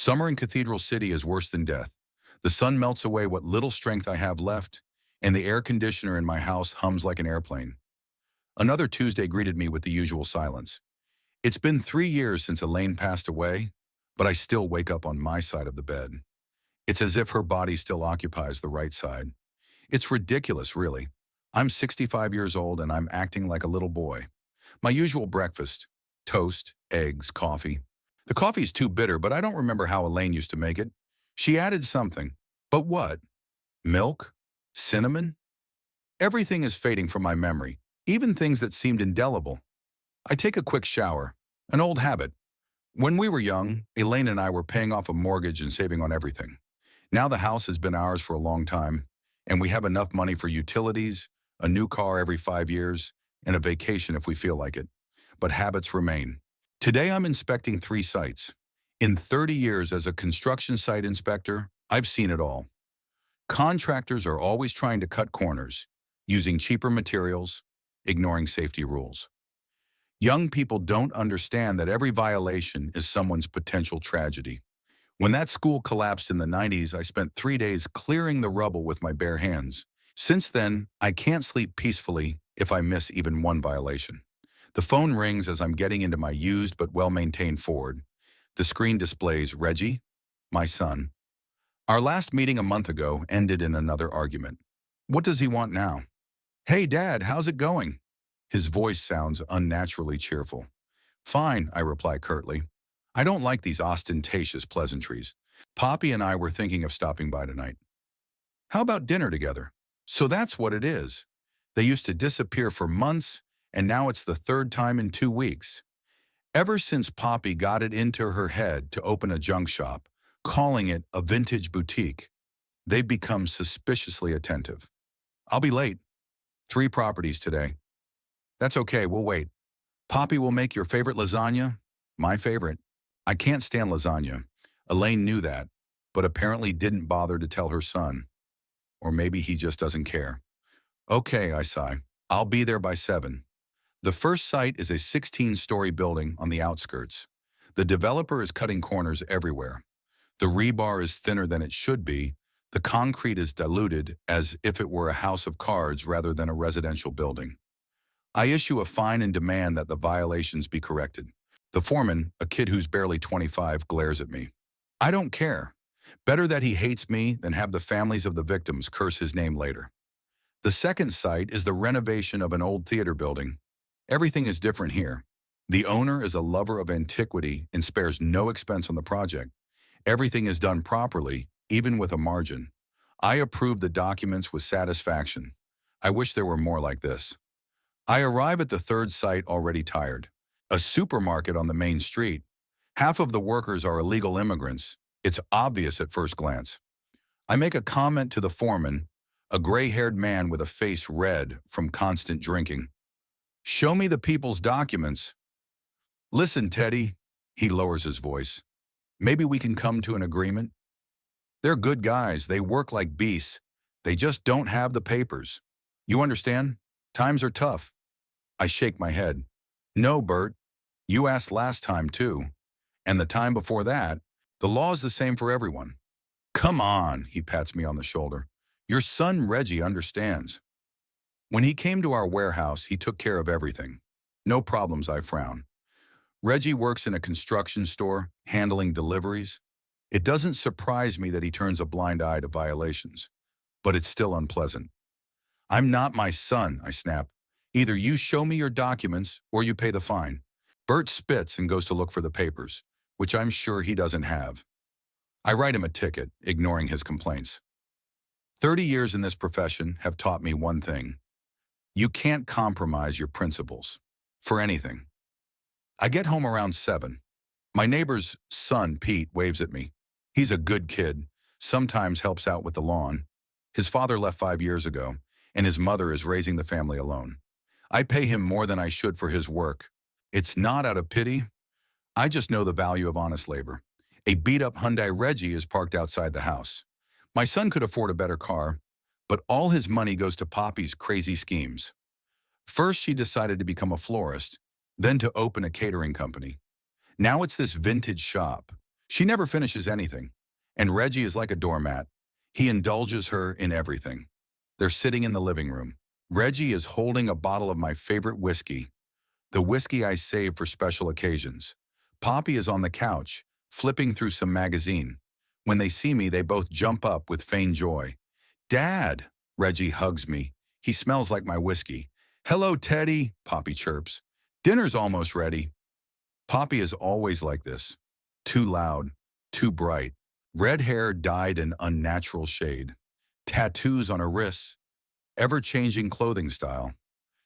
Summer in Cathedral City is worse than death. The sun melts away what little strength I have left, and the air conditioner in my house hums like an airplane. Another Tuesday greeted me with the usual silence. It's been 3 years since Elaine passed away, but I still wake up on my side of the bed. It's as if her body still occupies the right side. It's ridiculous, really. I'm 65 years old and I'm acting like a little boy. My usual breakfast: toast, eggs, coffee. The coffee's too bitter, but I don't remember how Elaine used to make it. She added something. But what? Milk? Cinnamon? Everything is fading from my memory, even things that seemed indelible. I take a quick shower, an old habit. When we were young, Elaine and I were paying off a mortgage and saving on everything. Now the house has been ours for a long time, and we have enough money for utilities, a new car every 5 years, and a vacation if we feel like it. But habits remain. Today I'm inspecting 3 sites. In 30 years as a construction site inspector, I've seen it all. Contractors are always trying to cut corners, using cheaper materials, ignoring safety rules. Young people don't understand that every violation is someone's potential tragedy. When that school collapsed in the 90s, I spent 3 days clearing the rubble with my bare hands. Since then, I can't sleep peacefully if I miss even one violation. The phone rings as I'm getting into my used but well-maintained Ford. The screen displays Reggie, my son. Our last meeting a month ago ended in another argument. What does he want now? Hey, Dad, how's it going? His voice sounds unnaturally cheerful. Fine, I reply curtly. I don't like these ostentatious pleasantries. Poppy and I were thinking of stopping by tonight. How about dinner together? So that's what it is. They used to disappear for months, and now it's the third time in 2 weeks. Ever since Poppy got it into her head to open a junk shop, calling it a vintage boutique, they've become suspiciously attentive. I'll be late. 3 properties today. That's okay, we'll wait. Poppy will make your favorite lasagna, my favorite. I can't stand lasagna. Elaine knew that, but apparently didn't bother to tell her son. Or maybe he just doesn't care. Okay, I sigh. I'll be there by 7. The first site is a 16-story building on the outskirts. The developer is cutting corners everywhere. The rebar is thinner than it should be. The concrete is diluted as if it were a house of cards rather than a residential building. I issue a fine and demand that the violations be corrected. The foreman, a kid who's barely 25, glares at me. I don't care. Better that he hates me than have the families of the victims curse his name later. The second site is the renovation of an old theater building. Everything is different here. The owner is a lover of antiquity and spares no expense on the project. Everything is done properly, even with a margin. I approve the documents with satisfaction. I wish there were more like this. I arrive at the third site already tired. A supermarket on the main street. Half of the workers are illegal immigrants. It's obvious at first glance. I make a comment to the foreman, a gray-haired man with a face red from constant drinking. Show me the people's documents. Listen, Teddy, he lowers his voice. Maybe we can come to an agreement. They're good guys. They work like beasts. They just don't have the papers. You understand? Times are tough. I shake my head. No, Bert. You asked last time, too. And the time before that. The law is the same for everyone. Come on, he pats me on the shoulder. Your son Reggie understands. When he came to our warehouse, he took care of everything. No problems, I frown. Reggie works in a construction store, handling deliveries. It doesn't surprise me that he turns a blind eye to violations, but it's still unpleasant. I'm not my son, I snap. Either you show me your documents or you pay the fine. Bert spits and goes to look for the papers, which I'm sure he doesn't have. I write him a ticket, ignoring his complaints. 30 years in this profession have taught me one thing. You can't compromise your principles. For anything. I get home around 7. My neighbor's son, Pete, waves at me. He's a good kid, sometimes helps out with the lawn. His father left 5 years ago, and his mother is raising the family alone. I pay him more than I should for his work. It's not out of pity. I just know the value of honest labor. A beat-up Hyundai Reggie is parked outside the house. My son could afford a better car, but all his money goes to Poppy's crazy schemes. First, she decided to become a florist, then to open a catering company. Now it's this vintage shop. She never finishes anything. And Reggie is like a doormat. He indulges her in everything. They're sitting in the living room. Reggie is holding a bottle of my favorite whiskey, the whiskey I save for special occasions. Poppy is on the couch, flipping through some magazine. When they see me, they both jump up with feigned joy. Dad! Reggie hugs me. He smells like my whiskey. Hello, Teddy, Poppy chirps. Dinner's almost ready. Poppy is always like this. Too loud, too bright. Red hair dyed an unnatural shade. Tattoos on her wrists. Ever-changing clothing style.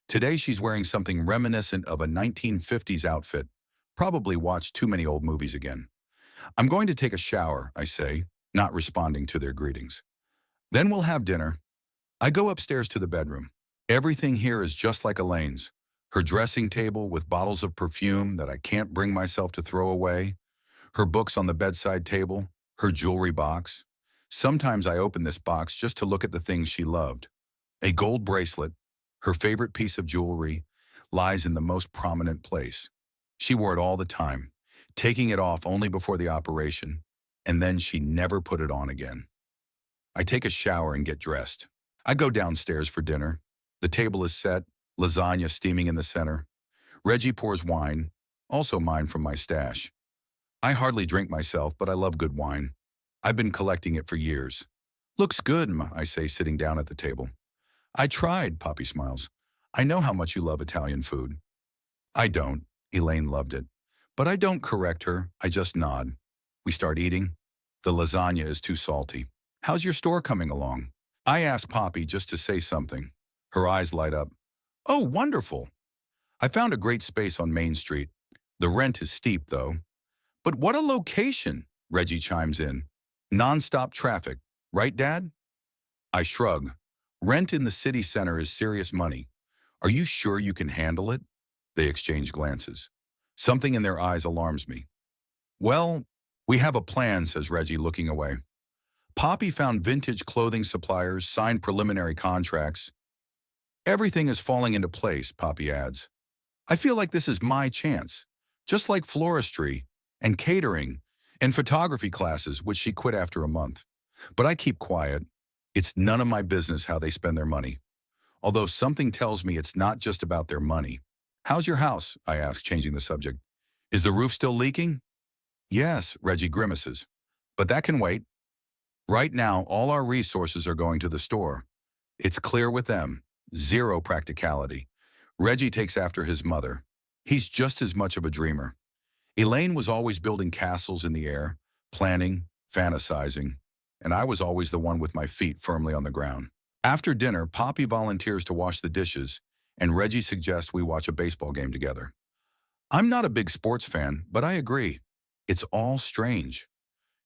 Today she's wearing something reminiscent of a 1950s outfit. Probably watched too many old movies again. I'm going to take a shower, I say, not responding to their greetings. Then we'll have dinner. I go upstairs to the bedroom. Everything here is just like Elaine's. Her dressing table with bottles of perfume that I can't bring myself to throw away. Her books on the bedside table. Her jewelry box. Sometimes I open this box just to look at the things she loved. A gold bracelet, her favorite piece of jewelry, lies in the most prominent place. She wore it all the time, taking it off only before the operation, and then she never put it on again. I take a shower and get dressed. I go downstairs for dinner. The table is set, lasagna steaming in the center. Reggie pours wine, also mine from my stash. I hardly drink myself, but I love good wine. I've been collecting it for years. Looks good, I say, sitting down at the table. I tried, Poppy smiles. I know how much you love Italian food. I don't. Elaine loved it. But I don't correct her, I just nod. We start eating. The lasagna is too salty. How's your store coming along? I ask Poppy just to say something. Her eyes light up. Oh, wonderful. I found a great space on Main Street. The rent is steep, though. But what a location, Reggie chimes in. Non-stop traffic, right, Dad? I shrug. Rent in the city center is serious money. Are you sure you can handle it? They exchange glances. Something in their eyes alarms me. Well, we have a plan, says Reggie, looking away. Poppy found vintage clothing suppliers, signed preliminary contracts. Everything is falling into place, Poppy adds. I feel like this is my chance, just like floristry and catering and photography classes, which she quit after a month. But I keep quiet. It's none of my business how they spend their money. Although something tells me it's not just about their money. How's your house? I ask, changing the subject. Is the roof still leaking? Yes, Reggie grimaces. But that can wait. Right now, all our resources are going to the store. It's clear with them. Zero practicality. Reggie takes after his mother. He's just as much of a dreamer. Elaine was always building castles in the air, planning, fantasizing, and I was always the one with my feet firmly on the ground. After dinner, Poppy volunteers to wash the dishes, and Reggie suggests we watch a baseball game together. I'm not a big sports fan, but I agree. It's all strange.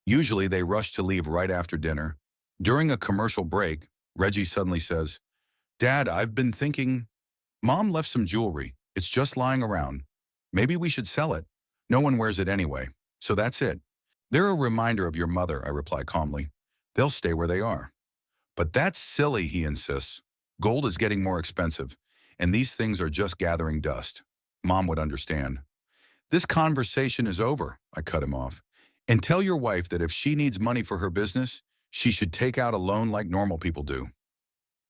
Usually they rush to leave right after dinner. During a commercial break, Reggie suddenly says, Dad, I've been thinking, Mom left some jewelry. It's just lying around. Maybe we should sell it. No one wears it anyway, so that's it. They're a reminder of your mother, I reply calmly. They'll stay where they are. But that's silly, he insists. Gold is getting more expensive, and these things are just gathering dust. Mom would understand. This conversation is over, I cut him off. And tell your wife that if she needs money for her business, she should take out a loan like normal people do.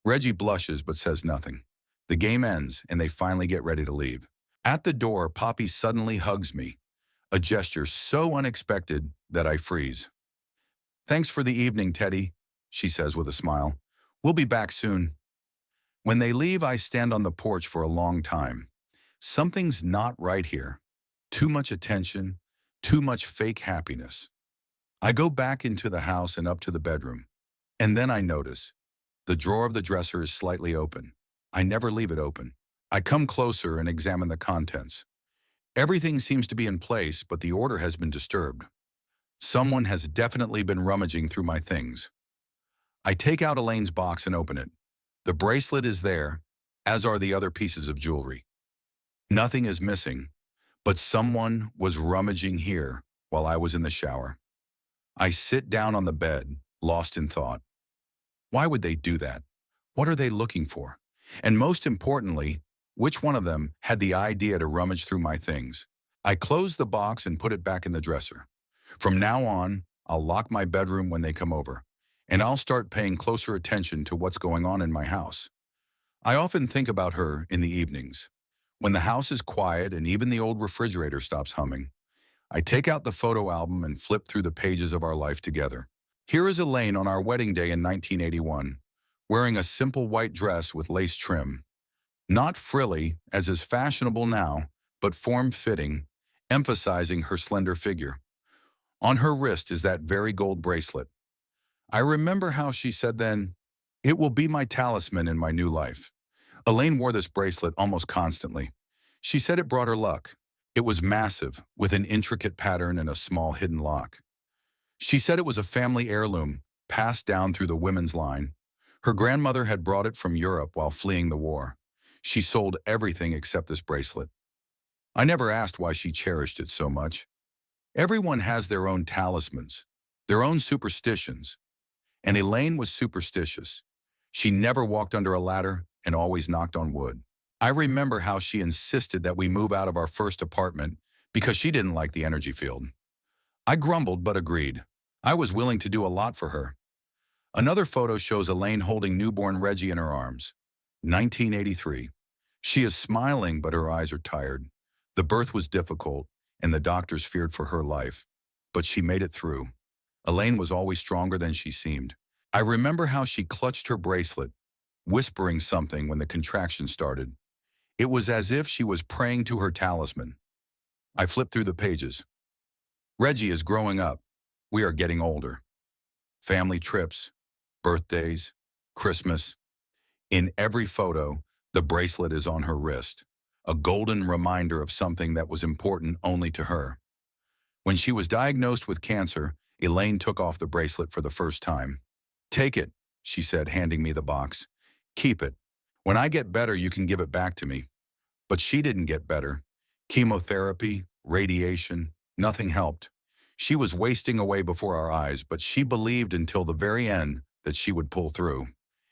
Reggie blushes but says nothing. The game ends, and they finally get ready to leave. At the door, Poppy suddenly hugs me, a gesture so unexpected that I freeze. Thanks for the evening, Teddy, she says with a smile. We'll be back soon. When they leave, I stand on the porch for a long time. Something's not right here. Too much attention, too much fake happiness. I go back into the house and up to the bedroom. And then I notice. The drawer of the dresser is slightly open. I never leave it open. I come closer and examine the contents. Everything seems to be in place, but the order has been disturbed. Someone has definitely been rummaging through my things. I take out Elaine's box and open it. The bracelet is there, as are the other pieces of jewelry. Nothing is missing, but someone was rummaging here while I was in the shower. I sit down on the bed, lost in thought. Why would they do that? What are they looking for? And most importantly, which one of them had the idea to rummage through my things? I close the box and put it back in the dresser. From now on, I'll lock my bedroom when they come over, and I'll start paying closer attention to what's going on in my house. I often think about her in the evenings. When the house is quiet and even the old refrigerator stops humming, I take out the photo album and flip through the pages of our life together. Here is Elaine on our wedding day in 1981, wearing a simple white dress with lace trim. Not frilly, as is fashionable now, but form-fitting, emphasizing her slender figure. On her wrist is that very gold bracelet. I remember how she said then, "It will be my talisman in my new life." Elaine wore this bracelet almost constantly. She said it brought her luck. It was massive, with an intricate pattern and a small hidden lock. She said it was a family heirloom, passed down through the women's line. Her grandmother had brought it from Europe while fleeing the war. She sold everything except this bracelet. I never asked why she cherished it so much. Everyone has their own talismans, their own superstitions, and Elaine was superstitious. She never walked under a ladder and always knocked on wood. I remember how she insisted that we move out of our first apartment because she didn't like the energy field. I grumbled but agreed. I was willing to do a lot for her. Another photo shows Elaine holding newborn Reggie in her arms. 1983. She is smiling, but her eyes are tired. The birth was difficult, and the doctors feared for her life. But she made it through. Elaine was always stronger than she seemed. I remember how she clutched her bracelet, whispering something when the contraction started. It was as if she was praying to her talisman. I flipped through the pages. Reggie is growing up. We are getting older. Family trips, birthdays, Christmas. In every photo, the bracelet is on her wrist, a golden reminder of something that was important only to her. When she was diagnosed with cancer, Elaine took off the bracelet for the first time. "Take it," she said, handing me the box. "Keep it. When I get better, you can give it back to me." But she didn't get better. Chemotherapy, radiation, nothing helped. She was wasting away before our eyes, but she believed until the very end that she would pull through.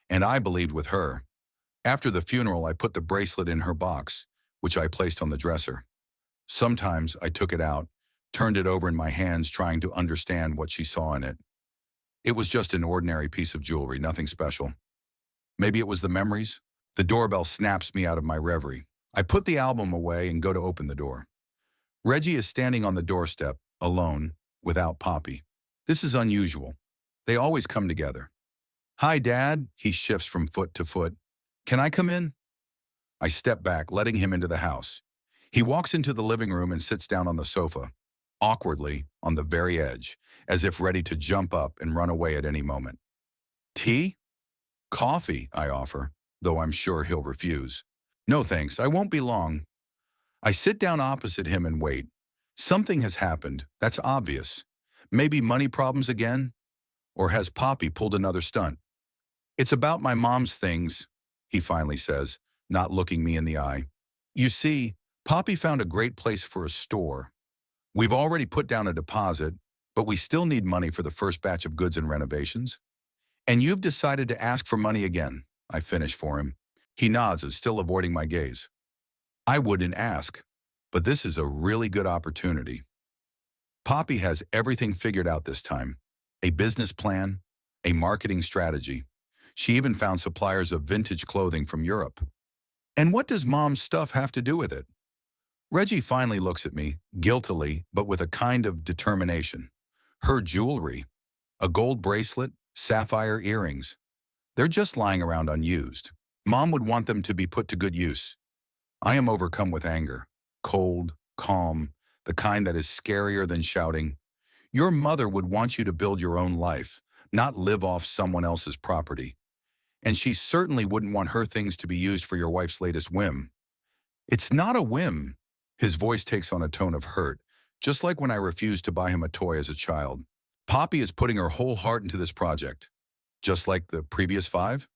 And I believed with her. After the funeral, I put the bracelet in her box, which I placed on the dresser. Sometimes I took it out, turned it over in my hands, trying to understand what she saw in it. It was just an ordinary piece of jewelry, nothing special. Maybe it was the memories. The doorbell snaps me out of my reverie. I put the album away and go to open the door. Reggie is standing on the doorstep, alone, without Poppy. This is unusual. They always come together. "Hi, Dad," he shifts from foot to foot. "Can I come in?" I step back, letting him into the house. He walks into the living room and sits down on the sofa, awkwardly on the very edge, as if ready to jump up and run away at any moment. "Tea?" "Coffee," I offer, though I'm sure he'll refuse. "No thanks, I won't be long." I sit down opposite him and wait. Something has happened, that's obvious. Maybe money problems again? Or has Poppy pulled another stunt? "It's about my mom's things," he finally says, not looking me in the eye. "You see, Poppy found a great place for a store. We've already put down a deposit, but we still need money for the first batch of goods and renovations. And you've decided to ask for money again," I finish for him. He nods, still avoiding my gaze. I wouldn't ask, but this is a really good opportunity. Poppy has everything figured out this time. A business plan, a marketing strategy. She even found suppliers of vintage clothing from Europe. And what does Mom's stuff have to do with it? Reggie finally looks at me, guiltily, but with a kind of determination. Her jewelry, a gold bracelet, sapphire earrings. They're just lying around unused. Mom would want them to be put to good use. I am overcome with anger. Cold, calm, the kind that is scarier than shouting. Your mother would want you to build your own life, not live off someone else's property. And she certainly wouldn't want her things to be used for your wife's latest whim. It's not a whim. His voice takes on a tone of hurt, just like when I refused to buy him a toy as a child. Poppy is putting her whole heart into this project. Just like the previous 5?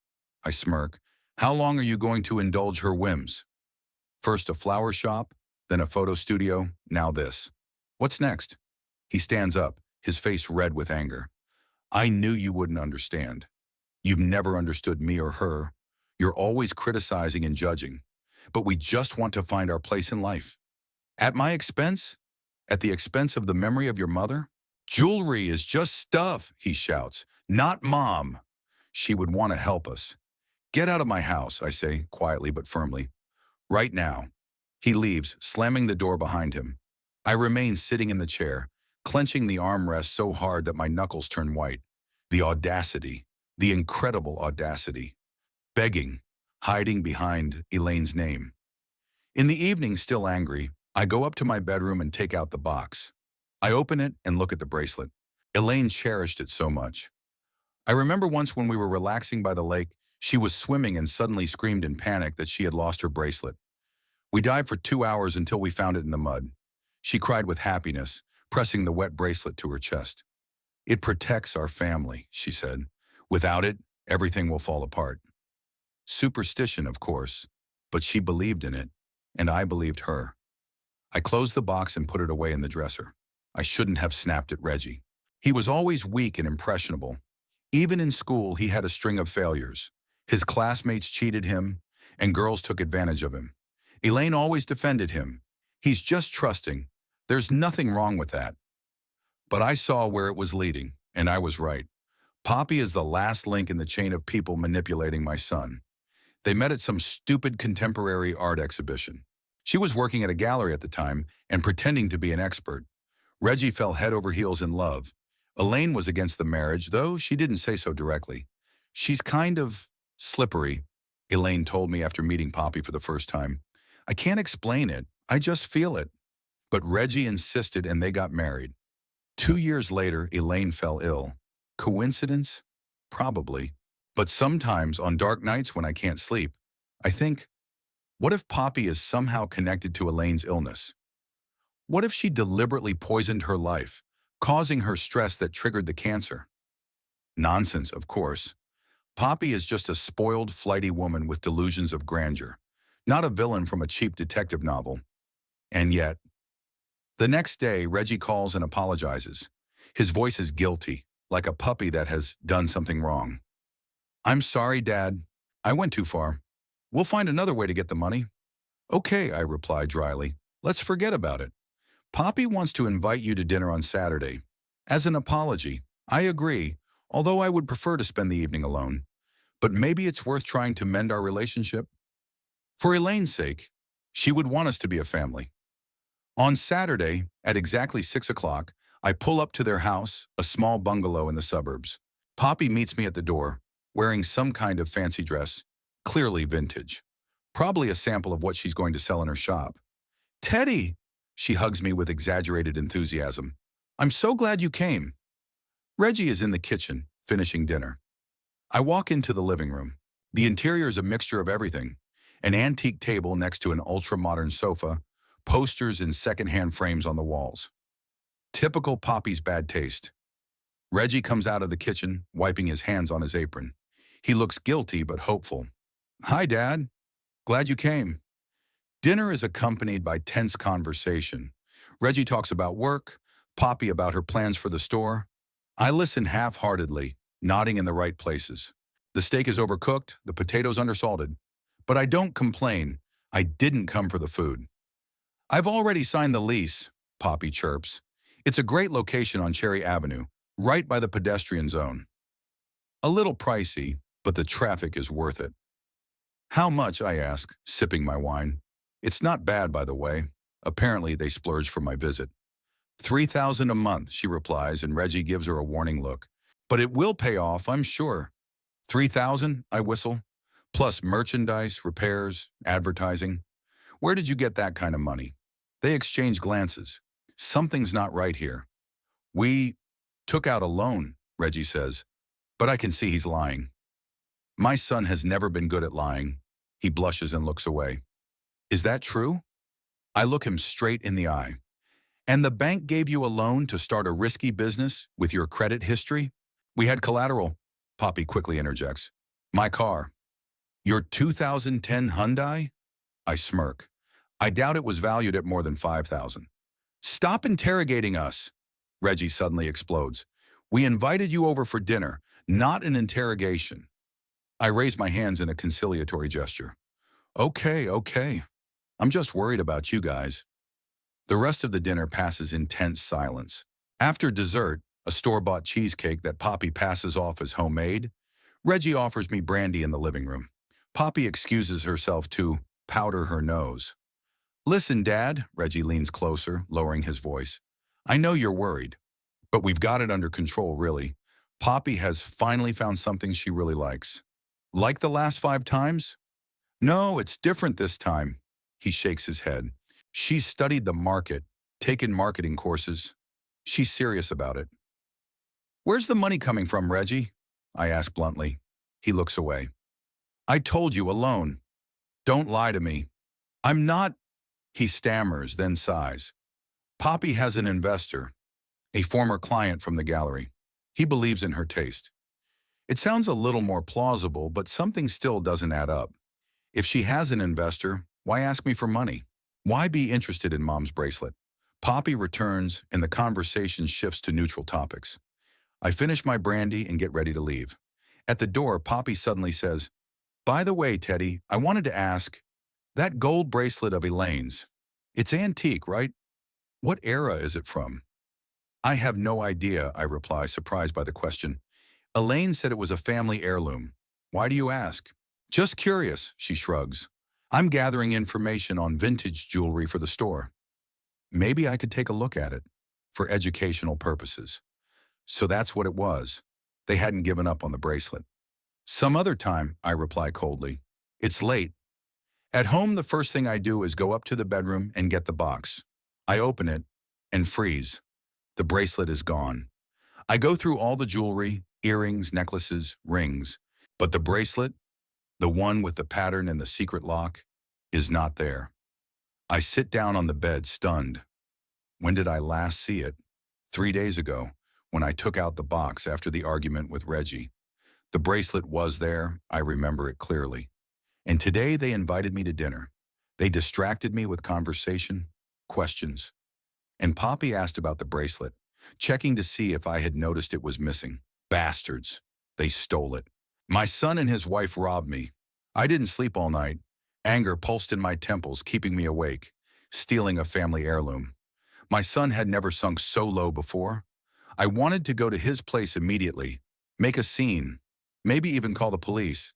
I smirk. How long are you going to indulge her whims? First a flower shop, then a photo studio, now this. What's next? He stands up, his face red with anger. I knew you wouldn't understand. You've never understood me or her. You're always criticizing and judging. But we just want to find our place in life. At my expense? At the expense of the memory of your mother? Jewelry is just stuff, he shouts. Not mom. She would want to help us. Get out of my house, I say, quietly but firmly. Right now. He leaves, slamming the door behind him. I remain sitting in the chair, clenching the armrest so hard that my knuckles turn white. The audacity, the incredible audacity. Begging, hiding behind Elaine's name. In the evening, still angry, I go up to my bedroom and take out the box. I open it and look at the bracelet. Elaine cherished it so much. I remember once when we were relaxing by the lake, she was swimming and suddenly screamed in panic that she had lost her bracelet. We dived for 2 hours until we found it in the mud. She cried with happiness, pressing the wet bracelet to her chest. It protects our family, she said. Without it, everything will fall apart. Superstition, of course, but she believed in it, and I believed her. I closed the box and put it away in the dresser. I shouldn't have snapped at Reggie. He was always weak and impressionable. Even in school, he had a string of failures. His classmates cheated him, and girls took advantage of him. Elaine always defended him. He's just trusting. There's nothing wrong with that. But I saw where it was leading, and I was right. Poppy is the last link in the chain of people manipulating my son. They met at some stupid contemporary art exhibition. She was working at a gallery at the time and pretending to be an expert. Reggie fell head over heels in love. Elaine was against the marriage, though she didn't say so directly. She's kind of slippery, Elaine told me after meeting Poppy for the first time. I can't explain it. I just feel it. But Reggie insisted and they got married. 2 years later, Elaine fell ill. Coincidence? Probably. But sometimes, on dark nights when I can't sleep, I think, what if Poppy is somehow connected to Elaine's illness? What if she deliberately poisoned her life, causing her stress that triggered the cancer? Nonsense, of course. Poppy is just a spoiled, flighty woman with delusions of grandeur, not a villain from a cheap detective novel. And yet, the next day, Reggie calls and apologizes. His voice is guilty, like a puppy that has done something wrong. I'm sorry, Dad. I went too far. We'll find another way to get the money. Okay, I reply dryly. Let's forget about it. Poppy wants to invite you to dinner on Saturday. As an apology, I agree, although I would prefer to spend the evening alone. But maybe it's worth trying to mend our relationship. For Elaine's sake, she would want us to be a family. On Saturday, at exactly 6 o'clock, I pull up to their house, a small bungalow in the suburbs. Poppy meets me at the door, wearing some kind of fancy dress, clearly vintage. Probably a sample of what she's going to sell in her shop. Teddy! She hugs me with exaggerated enthusiasm. I'm so glad you came. Reggie is in the kitchen, finishing dinner. I walk into the living room. The interior is a mixture of everything. An antique table next to an ultra-modern sofa, posters in second-hand frames on the walls. Typical Poppy's bad taste. Reggie comes out of the kitchen, wiping his hands on his apron. He looks guilty but hopeful. Hi, Dad. Glad you came. Dinner is accompanied by tense conversation. Reggie talks about work, Poppy about her plans for the store. I listen half-heartedly, nodding in the right places. The steak is overcooked, the potatoes undersalted. But I don't complain. I didn't come for the food. I've already signed the lease, Poppy chirps. It's a great location on Cherry Avenue, right by the pedestrian zone. A little pricey, but the traffic is worth it. How much, I ask, sipping my wine. It's not bad, by the way. Apparently, they splurge for my visit. $3,000 a month, she replies, and Reggie gives her a warning look. But it will pay off, I'm sure. $3,000, I whistle. Plus merchandise, repairs, advertising. Where did you get that kind of money? They exchange glances. Something's not right here. We took out a loan, Reggie says, but I can see he's lying. My son has never been good at lying. He blushes and looks away. Is that true? I look him straight in the eye. And the bank gave you a loan to start a risky business with your credit history? We had collateral, Poppy quickly interjects. My car. Your 2010 Hyundai? I smirk. I doubt it was valued at more than $5,000. Stop interrogating us, Reggie suddenly explodes. We invited you over for dinner, not an interrogation. I raise my hands in a conciliatory gesture. Okay. I'm just worried about you guys. The rest of the dinner passes in tense silence. After dessert, a store-bought cheesecake that Poppy passes off as homemade, Reggie offers me brandy in the living room. Poppy excuses herself to powder her nose. Listen, Dad, Reggie leans closer, lowering his voice. I know you're worried, but we've got it under control, really. Poppy has finally found something she really likes. Like the last 5 times? No, it's different this time. He shakes his head. She's studied the market, taken marketing courses. She's serious about it. Where's the money coming from, Reggie? I ask bluntly. He looks away. I told you, a loan. Don't lie to me. I'm not, he stammers, then sighs. Poppy has an investor, a former client from the gallery. He believes in her taste. It sounds a little more plausible, but something still doesn't add up. If she has an investor, why ask me for money? Why be interested in Mom's bracelet? Poppy returns, and the conversation shifts to neutral topics. I finish my brandy and get ready to leave. At the door, Poppy suddenly says, By the way, Teddy, I wanted to ask, that gold bracelet of Elaine's, it's antique, right? What era is it from? I have no idea, I reply, surprised by the question. Elaine said it was a family heirloom. Why do you ask? Just curious, she shrugs. I'm gathering information on vintage jewelry for the store. Maybe I could take a look at it for educational purposes. So that's what it was. They hadn't given up on the bracelet. Some other time, I reply coldly. It's late. At home, the first thing I do is go up to the bedroom and get the box. I open it and freeze. The bracelet is gone. I go through all the jewelry, earrings, necklaces, rings, but the bracelet, the one with the pattern and the secret lock, is not there. I sit down on the bed, stunned. When did I last see it? 3 days ago, when I took out the box after the argument with Reggie. The bracelet was there, I remember it clearly. And today they invited me to dinner. They distracted me with conversation, questions. And Poppy asked about the bracelet, checking to see if I had noticed it was missing. Bastards. They stole it. My son and his wife robbed me. I didn't sleep all night. Anger pulsed in my temples, keeping me awake, stealing a family heirloom. My son had never sunk so low before. I wanted to go to his place immediately, make a scene, maybe even call the police.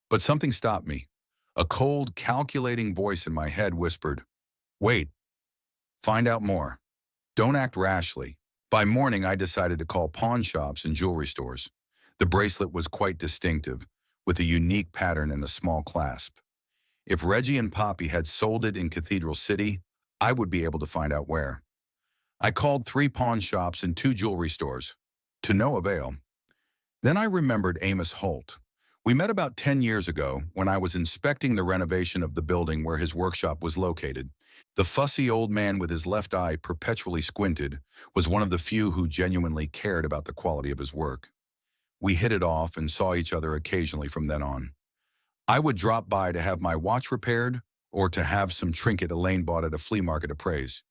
But something stopped me. A cold, calculating voice in my head whispered, Wait, find out more. Don't act rashly. By morning, I decided to call pawn shops and jewelry stores. The bracelet was quite distinctive, with a unique pattern and a small clasp. If Reggie and Poppy had sold it in Cathedral City, I would be able to find out where. I called 3 pawn shops and 2 jewelry stores, to no avail. Then I remembered Amos Holt. We met about 10 years ago when I was inspecting the renovation of the building where his workshop was located. The fussy old man with his left eye perpetually squinted was one of the few who genuinely cared about the quality of his work. We hit it off and saw each other occasionally from then on. I would drop by to have my watch repaired or to have some trinket Elaine bought at a flea market appraised.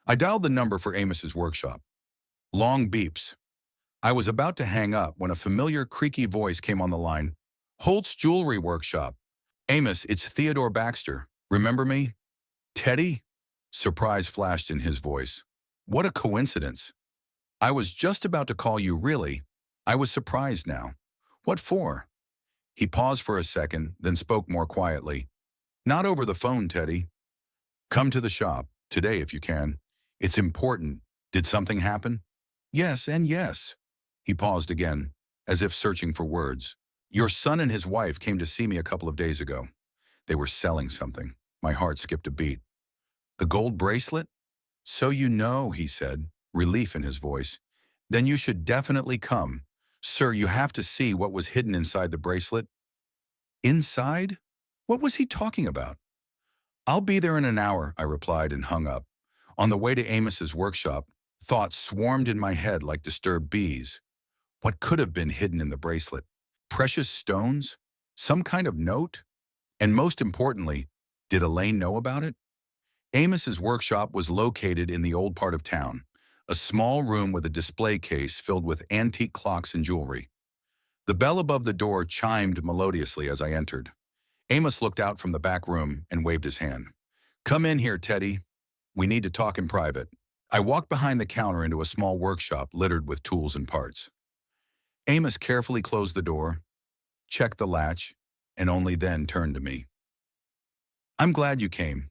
I dialed the number for Amos's workshop. Long beeps. I was about to hang up when a familiar creaky voice came on the line. Holt's Jewelry Workshop. Amos, it's Theodore Baxter. Remember me? Teddy? Surprise flashed in his voice. What a coincidence. I was just about to call you, really. I was surprised now. What for? He paused for a second, then spoke more quietly. Not over the phone, Teddy. Come to the shop, today if you can. It's important. Did something happen? Yes and yes. He paused again, as if searching for words. Your son and his wife came to see me a couple of days ago. They were selling something. My heart skipped a beat. The gold bracelet? So you know, he said, relief in his voice. Then you should definitely come. Sir, you have to see what was hidden inside the bracelet. Inside? What was he talking about? I'll be there in an hour, I replied and hung up. On the way to Amos's workshop, thoughts swarmed in my head like disturbed bees. What could have been hidden in the bracelet? Precious stones? Some kind of note? And most importantly, did Elaine know about it? Amos's workshop was located in the old part of town, a small room with a display case filled with antique clocks and jewelry. The bell above the door chimed melodiously as I entered. Amos looked out from the back room and waved his hand. Come in here, Teddy. We need to talk in private. I walked behind the counter into a small workshop littered with tools and parts. Amos carefully closed the door, checked the latch, and only then turned to me. "I'm glad you came.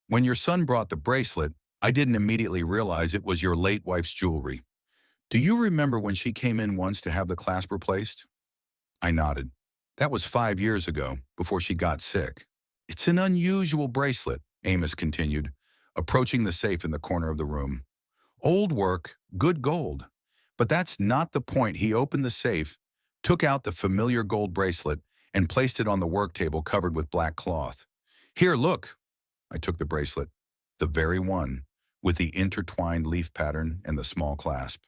When your son brought the bracelet, I didn't immediately realize it was your late wife's jewelry. Do you remember when she came in once to have the clasp replaced?" I nodded. "That was 5 years ago, before she got sick." "It's an unusual bracelet," Amos continued, approaching the safe in the corner of the room. "Old work, good gold. But that's not the point." He opened the safe, took out the familiar gold bracelet, and placed it on the work table covered with black cloth. "Here, look." I took the bracelet, the very one, with the intertwined leaf pattern and the small clasp.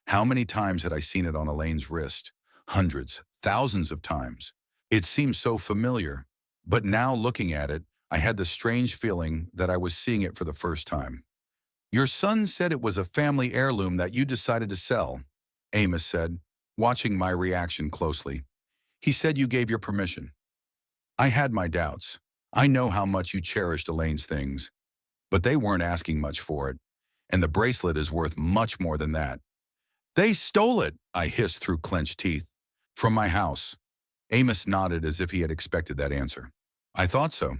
How many times had I seen it on Elaine's wrist? Hundreds, thousands of times. It seemed so familiar, but now looking at it, I had the strange feeling that I was seeing it for the first time. "Your son said it was a family heirloom that you decided to sell," Amos said, watching my reaction closely. "He said you gave your permission." I had my doubts. I know how much you cherished Elaine's things, but they weren't asking much for it, and the bracelet is worth much more than that. "They stole it," I hissed through clenched teeth. "From my house." Amos nodded as if he had expected that answer. "I thought so.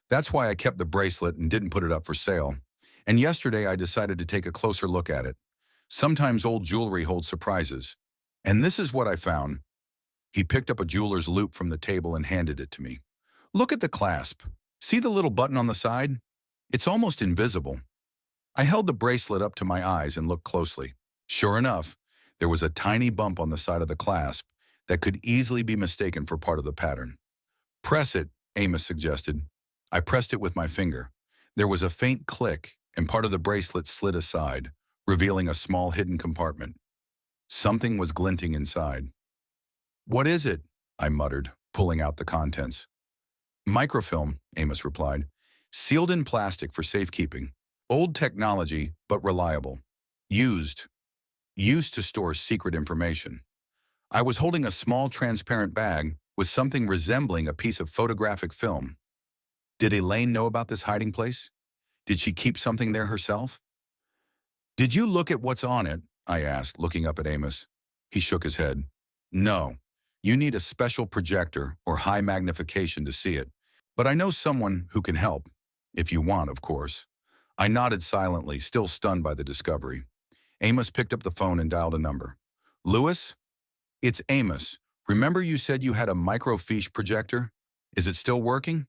That's why I kept the bracelet and didn't put it up for sale. And yesterday I decided to take a closer look at it. Sometimes old jewelry holds surprises. And this is what I found." He picked up a jeweler's loop from the table and handed it to me. "Look at the clasp. See the little button on the side? It's almost invisible." I held the bracelet up to my eyes and looked closely. Sure enough, there was a tiny bump on the side of the clasp that could easily be mistaken for part of the pattern. "Press it," Amos suggested. I pressed it with my finger. There was a faint click, and part of the bracelet slid aside, revealing a small hidden compartment. Something was glinting inside. "What is it?" I muttered, pulling out the contents. "Microfilm," Amos replied. "Sealed in plastic for safekeeping. Old technology, but reliable. Used. Used to store secret information." I was holding a small transparent bag with something resembling a piece of photographic film. Did Elaine know about this hiding place? Did she keep something there herself? "Did you look at what's on it?" I asked, looking up at Amos. He shook his head. "No. You need a special projector or high magnification to see it. But I know someone who can help. If you want, of course." I nodded silently, still stunned by the discovery. Amos picked up the phone and dialed a number. "Lewis? It's Amos. Remember you said you had a microfiche projector? Is it still working?"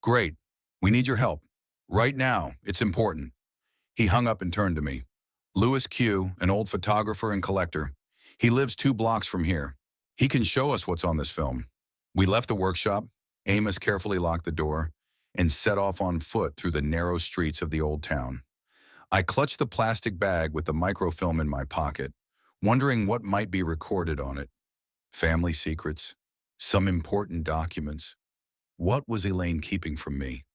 "Great. We need your help. Right now. It's important." He hung up and turned to me. "Lewis Q, an old photographer and collector. He lives 2 blocks from here. He can show us what's on this film." We left the workshop. Amos carefully locked the door and set off on foot through the narrow streets of the old town. I clutched the plastic bag with the microfilm in my pocket, wondering what might be recorded on it. Family secrets, some important documents. What was Elaine keeping from me?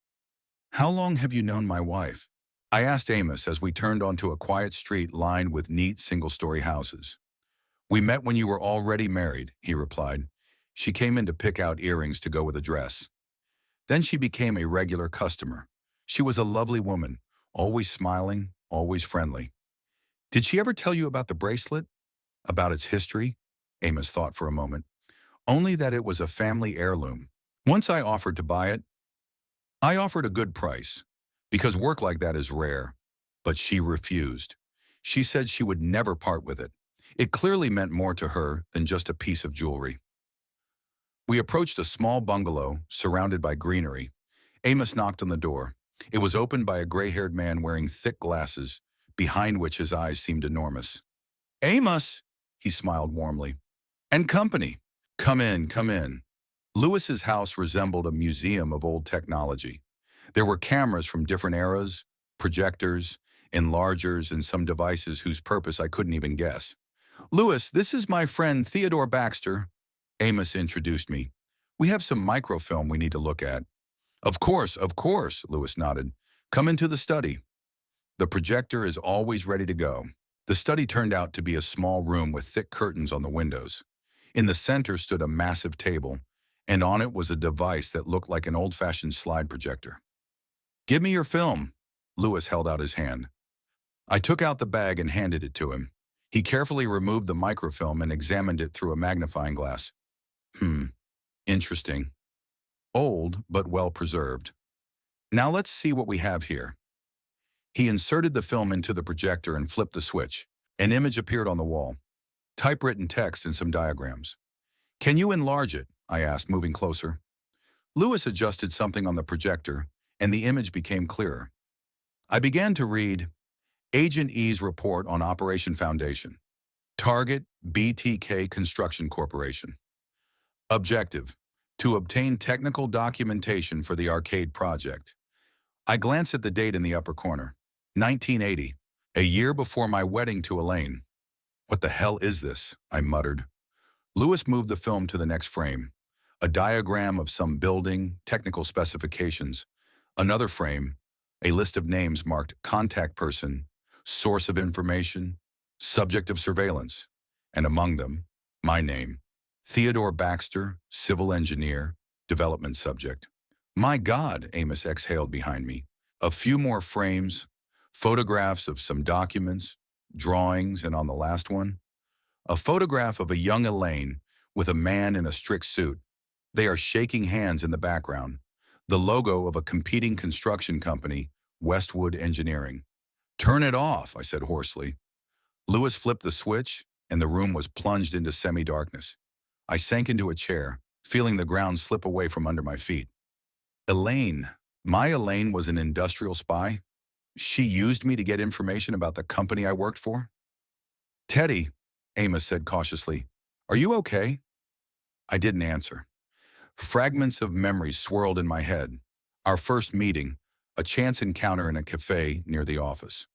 "How long have you known my wife?" I asked Amos as we turned onto a quiet street lined with neat single-story houses. "We met when you were already married," he replied. "She came in to pick out earrings to go with a dress. Then she became a regular customer. She was a lovely woman, always smiling, always friendly." "Did she ever tell you about the bracelet? About its history?" Amos thought for a moment. "Only that it was a family heirloom. Once I offered to buy it. I offered a good price, because work like that is rare. But she refused. She said she would never part with it. It clearly meant more to her than just a piece of jewelry." We approached a small bungalow surrounded by greenery. Amos knocked on the door. It was opened by a gray-haired man wearing thick glasses, behind which his eyes seemed enormous. "Amos!" He smiled warmly. "And company. Come in, come in." Lewis's house resembled a museum of old technology. There were cameras from different eras, projectors, enlargers, and some devices whose purpose I couldn't even guess. "Lewis, this is my friend Theodore Baxter." Amos introduced me. "We have some microfilm we need to look at." Of course," Lewis nodded. "Come into the study." The projector is always ready to go. The study turned out to be a small room with thick curtains on the windows. In the center stood a massive table, and on it was a device that looked like an old-fashioned slide projector. "Give me your film." Lewis held out his hand. I took out the bag and handed it to him. He carefully removed the microfilm and examined it through a magnifying glass. Interesting. Old, but well preserved. Now let's see what we have here. He inserted the film into the projector and flipped the switch. An image appeared on the wall. Typewritten text and some diagrams. Can you enlarge it? I asked, moving closer. Lewis adjusted something on the projector, and the image became clearer. I began to read, Agent E's report on Operation Foundation. Target, BTK Construction Corporation. Objective, to obtain technical documentation for the arcade project. I glanced at the date in the upper corner. 1980, a year before my wedding to Elaine. What the hell is this? I muttered. Lewis moved the film to the next frame. A diagram of some building, technical specifications. Another frame, a list of names marked contact person, source of information, subject of surveillance, and among them, my name. Theodore Baxter, civil engineer, development subject. My God, Amos exhaled behind me. A few more frames, photographs of some documents, drawings, and on the last one, a photograph of a young Elaine with a man in a strict suit. They are shaking hands in the background. The logo of a competing construction company, Westwood Engineering. Turn it off, I said hoarsely. Lewis flipped the switch, and the room was plunged into semi-darkness. I sank into a chair, feeling the ground slip away from under my feet. Elaine. My Elaine was an industrial spy? She used me to get information about the company I worked for? Teddy, Amos said cautiously, are you okay? I didn't answer. Fragments of memories swirled in my head. Our first meeting, a chance encounter in a cafe near the office.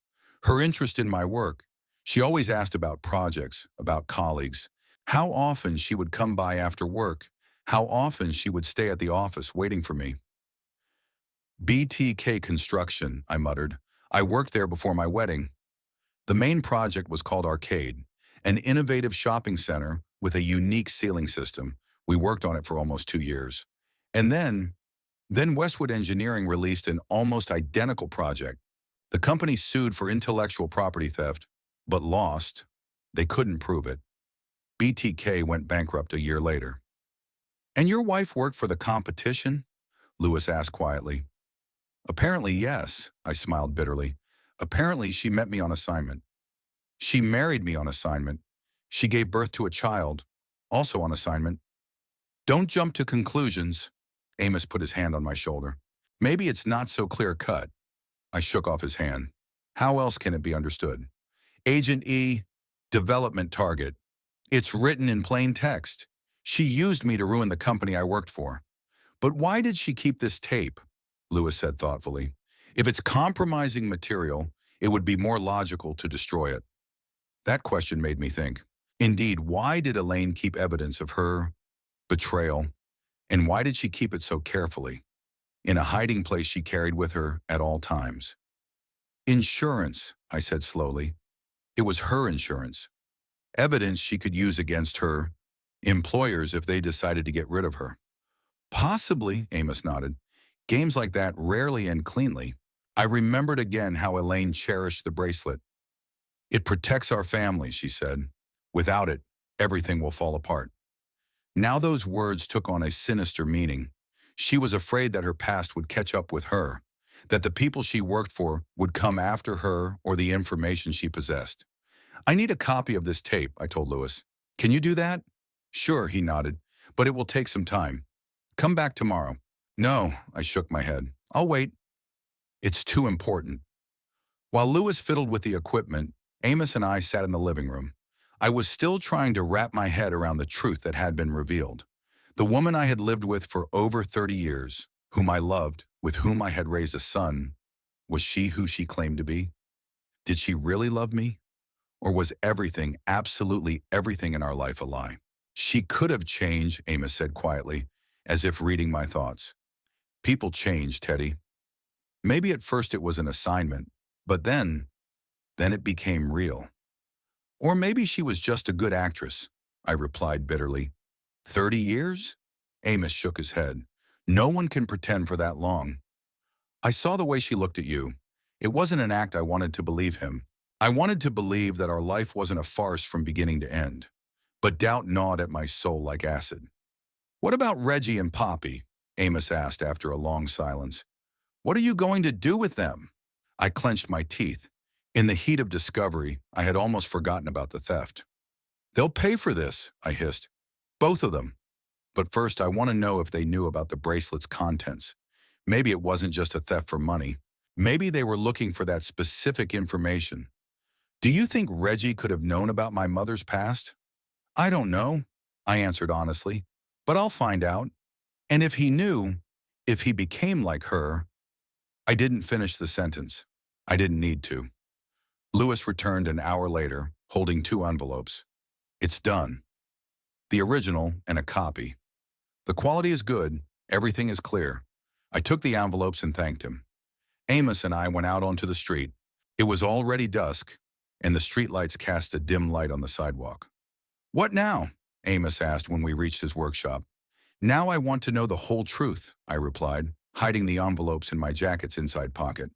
Her interest in my work. She always asked about projects, about colleagues, how often she would come by after work, how often she would stay at the office waiting for me. BTK Construction, I muttered. I worked there before my wedding. The main project was called Arcade, an innovative shopping center with a unique ceiling system. We worked on it for almost 2 years. And then Westwood Engineering released an almost identical project. The company sued for intellectual property theft, but lost. They couldn't prove it. BTK went bankrupt a year later. And your wife worked for the competition? Lewis asked quietly. Apparently, yes, I smiled bitterly. Apparently, she met me on assignment. She married me on assignment. She gave birth to a child, also on assignment. Don't jump to conclusions. Amos put his hand on my shoulder. Maybe it's not so clear-cut. I shook off his hand. How else can it be understood? Agent E, development target. It's written in plain text. She used me to ruin the company I worked for. But why did she keep this tape? Lewis said thoughtfully. If it's compromising material, it would be more logical to destroy it. That question made me think. Indeed, why did Elaine keep evidence of her betrayal? And why did she keep it so carefully? In a hiding place she carried with her at all times. Insurance, I said slowly. It was her insurance. Evidence she could use against her employers if they decided to get rid of her. Possibly, Amos nodded. Games like that rarely end cleanly. I remembered again how Elaine cherished the bracelet. It protects our family, she said. Without it, everything will fall apart. Now those words took on a sinister meaning. She was afraid that her past would catch up with her, that the people she worked for would come after her or the information she possessed. I need a copy of this tape, I told Lewis. Can you do that? Sure, he nodded, but it will take some time. Come back tomorrow. No, I shook my head. I'll wait. It's too important. While Lewis fiddled with the equipment, Amos and I sat in the living room. I was still trying to wrap my head around the truth that had been revealed. The woman I had lived with for over 30 years, whom I loved, with whom I had raised a son, was she who she claimed to be? Did she really love me? Or was everything, absolutely everything in our life a lie? She could have changed, Amos said quietly, as if reading my thoughts. People change, Teddy. Maybe at first it was an assignment, but then it became real. Or maybe she was just a good actress, I replied bitterly. 30 years? Amos shook his head. No one can pretend for that long. I saw the way she looked at you. It wasn't an act I wanted to believe him. I wanted to believe that our life wasn't a farce from beginning to end, but doubt gnawed at my soul like acid. "What about Reggie and Poppy?" Amos asked after a long silence. "What are you going to do with them?" I clenched my teeth. In the heat of discovery, I had almost forgotten about the theft. "They'll pay for this," I hissed. "Both of them. But first, I want to know if they knew about the bracelet's contents. Maybe it wasn't just a theft for money. Maybe they were looking for that specific information. Do you think Reggie could have known about my mother's past?" "I don't know," I answered honestly, "but I'll find out. And if he knew, if he became like her—" I didn't finish the sentence. I didn't need to. Lewis returned an hour later, holding 2 envelopes. "It's done. The original and a copy. The quality is good, everything is clear." I took the envelopes and thanked him. Amos and I went out onto the street. It was already dusk, and the streetlights cast a dim light on the sidewalk. "What now?" Amos asked when we reached his workshop. "Now I want to know the whole truth," I replied, hiding the envelopes in my jacket's inside pocket.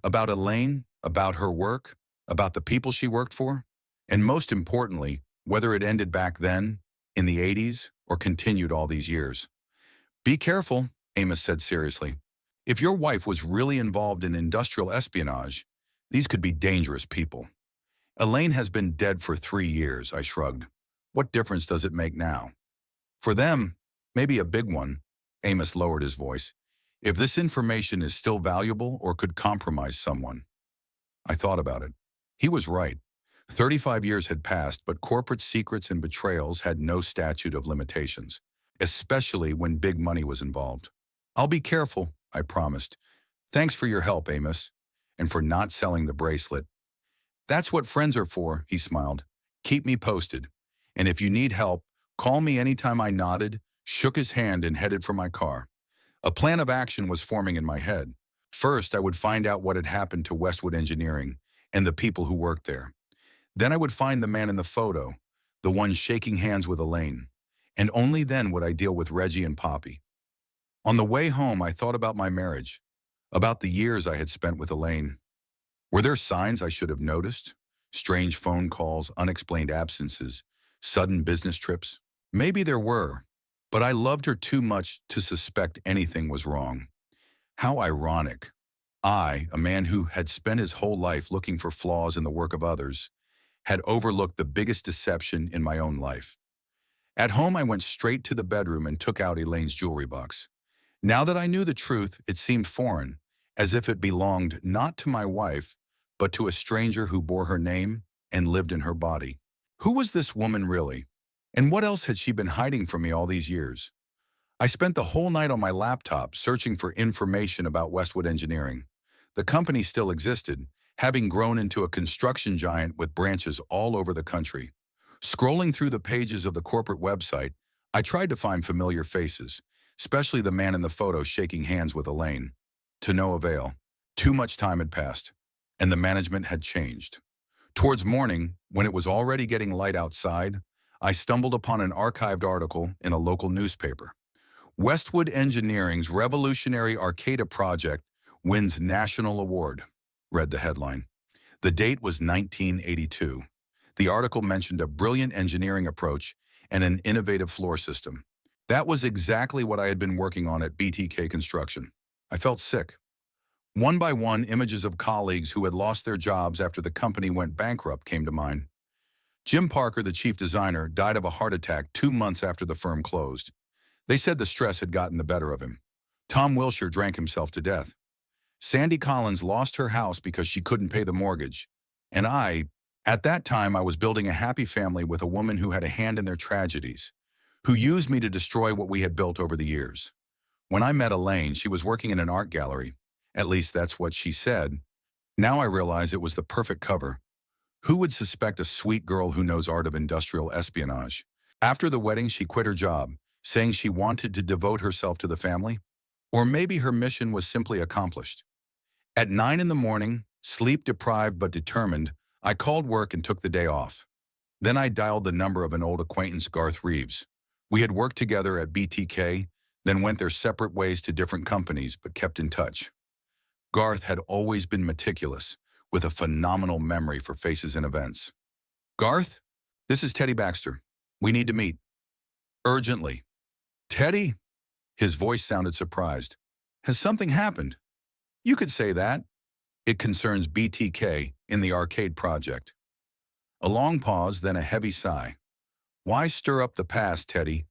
"About Elaine, about her work, about the people she worked for, and most importantly, whether it ended back then, in the 80s, or continued all these years." "Be careful," Amos said seriously. "If your wife was really involved in industrial espionage, these could be dangerous people." "Elaine has been dead for 3 years," I shrugged. "What difference does it make now?" "For them, maybe a big one." Amos lowered his voice. "If this information is still valuable or could compromise someone." I thought about it. He was right. 35 years had passed, but corporate secrets and betrayals had no statute of limitations, especially when big money was involved. "I'll be careful," I promised. "Thanks for your help, Amos, and for not selling the bracelet." "That's what friends are for," he smiled. "Keep me posted. And if you need help, call me anytime." I nodded, shook his hand, and headed for my car. A plan of action was forming in my head. First, I would find out what had happened to Westwood Engineering and the people who worked there. Then I would find the man in the photo, the one shaking hands with Elaine. And only then would I deal with Reggie and Poppy. On the way home, I thought about my marriage, about the years I had spent with Elaine. Were there signs I should have noticed? Strange phone calls, unexplained absences, sudden business trips? Maybe there were, but I loved her too much to suspect anything was wrong. How ironic. I, a man who had spent his whole life looking for flaws in the work of others, had overlooked the biggest deception in my own life. At home, I went straight to the bedroom and took out Elaine's jewelry box. Now that I knew the truth, it seemed foreign, as if it belonged not to my wife, but to a stranger who bore her name and lived in her body. Who was this woman really? And what else had she been hiding from me all these years? I spent the whole night on my laptop searching for information about Westwood Engineering. The company still existed, having grown into a construction giant with branches all over the country. Scrolling through the pages of the corporate website, I tried to find familiar faces, especially the man in the photo shaking hands with Elaine. To no avail. Too much time had passed, and the management had changed. Towards morning, when it was already getting light outside, I stumbled upon an archived article in a local newspaper. "Westwood Engineering's Revolutionary Arcata Project Wins National Award," read the headline. The date was 1982. The article mentioned a brilliant engineering approach and an innovative floor system. That was exactly what I had been working on at BTK Construction. I felt sick. One by one, images of colleagues who had lost their jobs after the company went bankrupt came to mind. Jim Parker, the chief designer, died of a heart attack 2 months after the firm closed. They said the stress had gotten the better of him. Tom Wilshire drank himself to death. Sandy Collins lost her house because she couldn't pay the mortgage. And at that time, I was building a happy family with a woman who had a hand in their tragedies, who used me to destroy what we had built over the years. When I met Elaine, she was working in an art gallery. At least that's what she said. Now I realize it was the perfect cover. Who would suspect a sweet girl who knows art of industrial espionage? After the wedding, she quit her job, saying she wanted to devote herself to the family. Or maybe her mission was simply accomplished. At 9 in the morning, sleep-deprived but determined, I called work and took the day off. Then I dialed the number of an old acquaintance, Garth Reeves. We had worked together at BTK, then went their separate ways to different companies, but kept in touch. Garth had always been meticulous, with a phenomenal memory for faces and events. Garth, this is Teddy Baxter. We need to meet. Urgently. Teddy? His voice sounded surprised. Has something happened? You could say that. It concerns BTK in the arcade project. A long pause, then a heavy sigh. Why stir up the past, Teddy?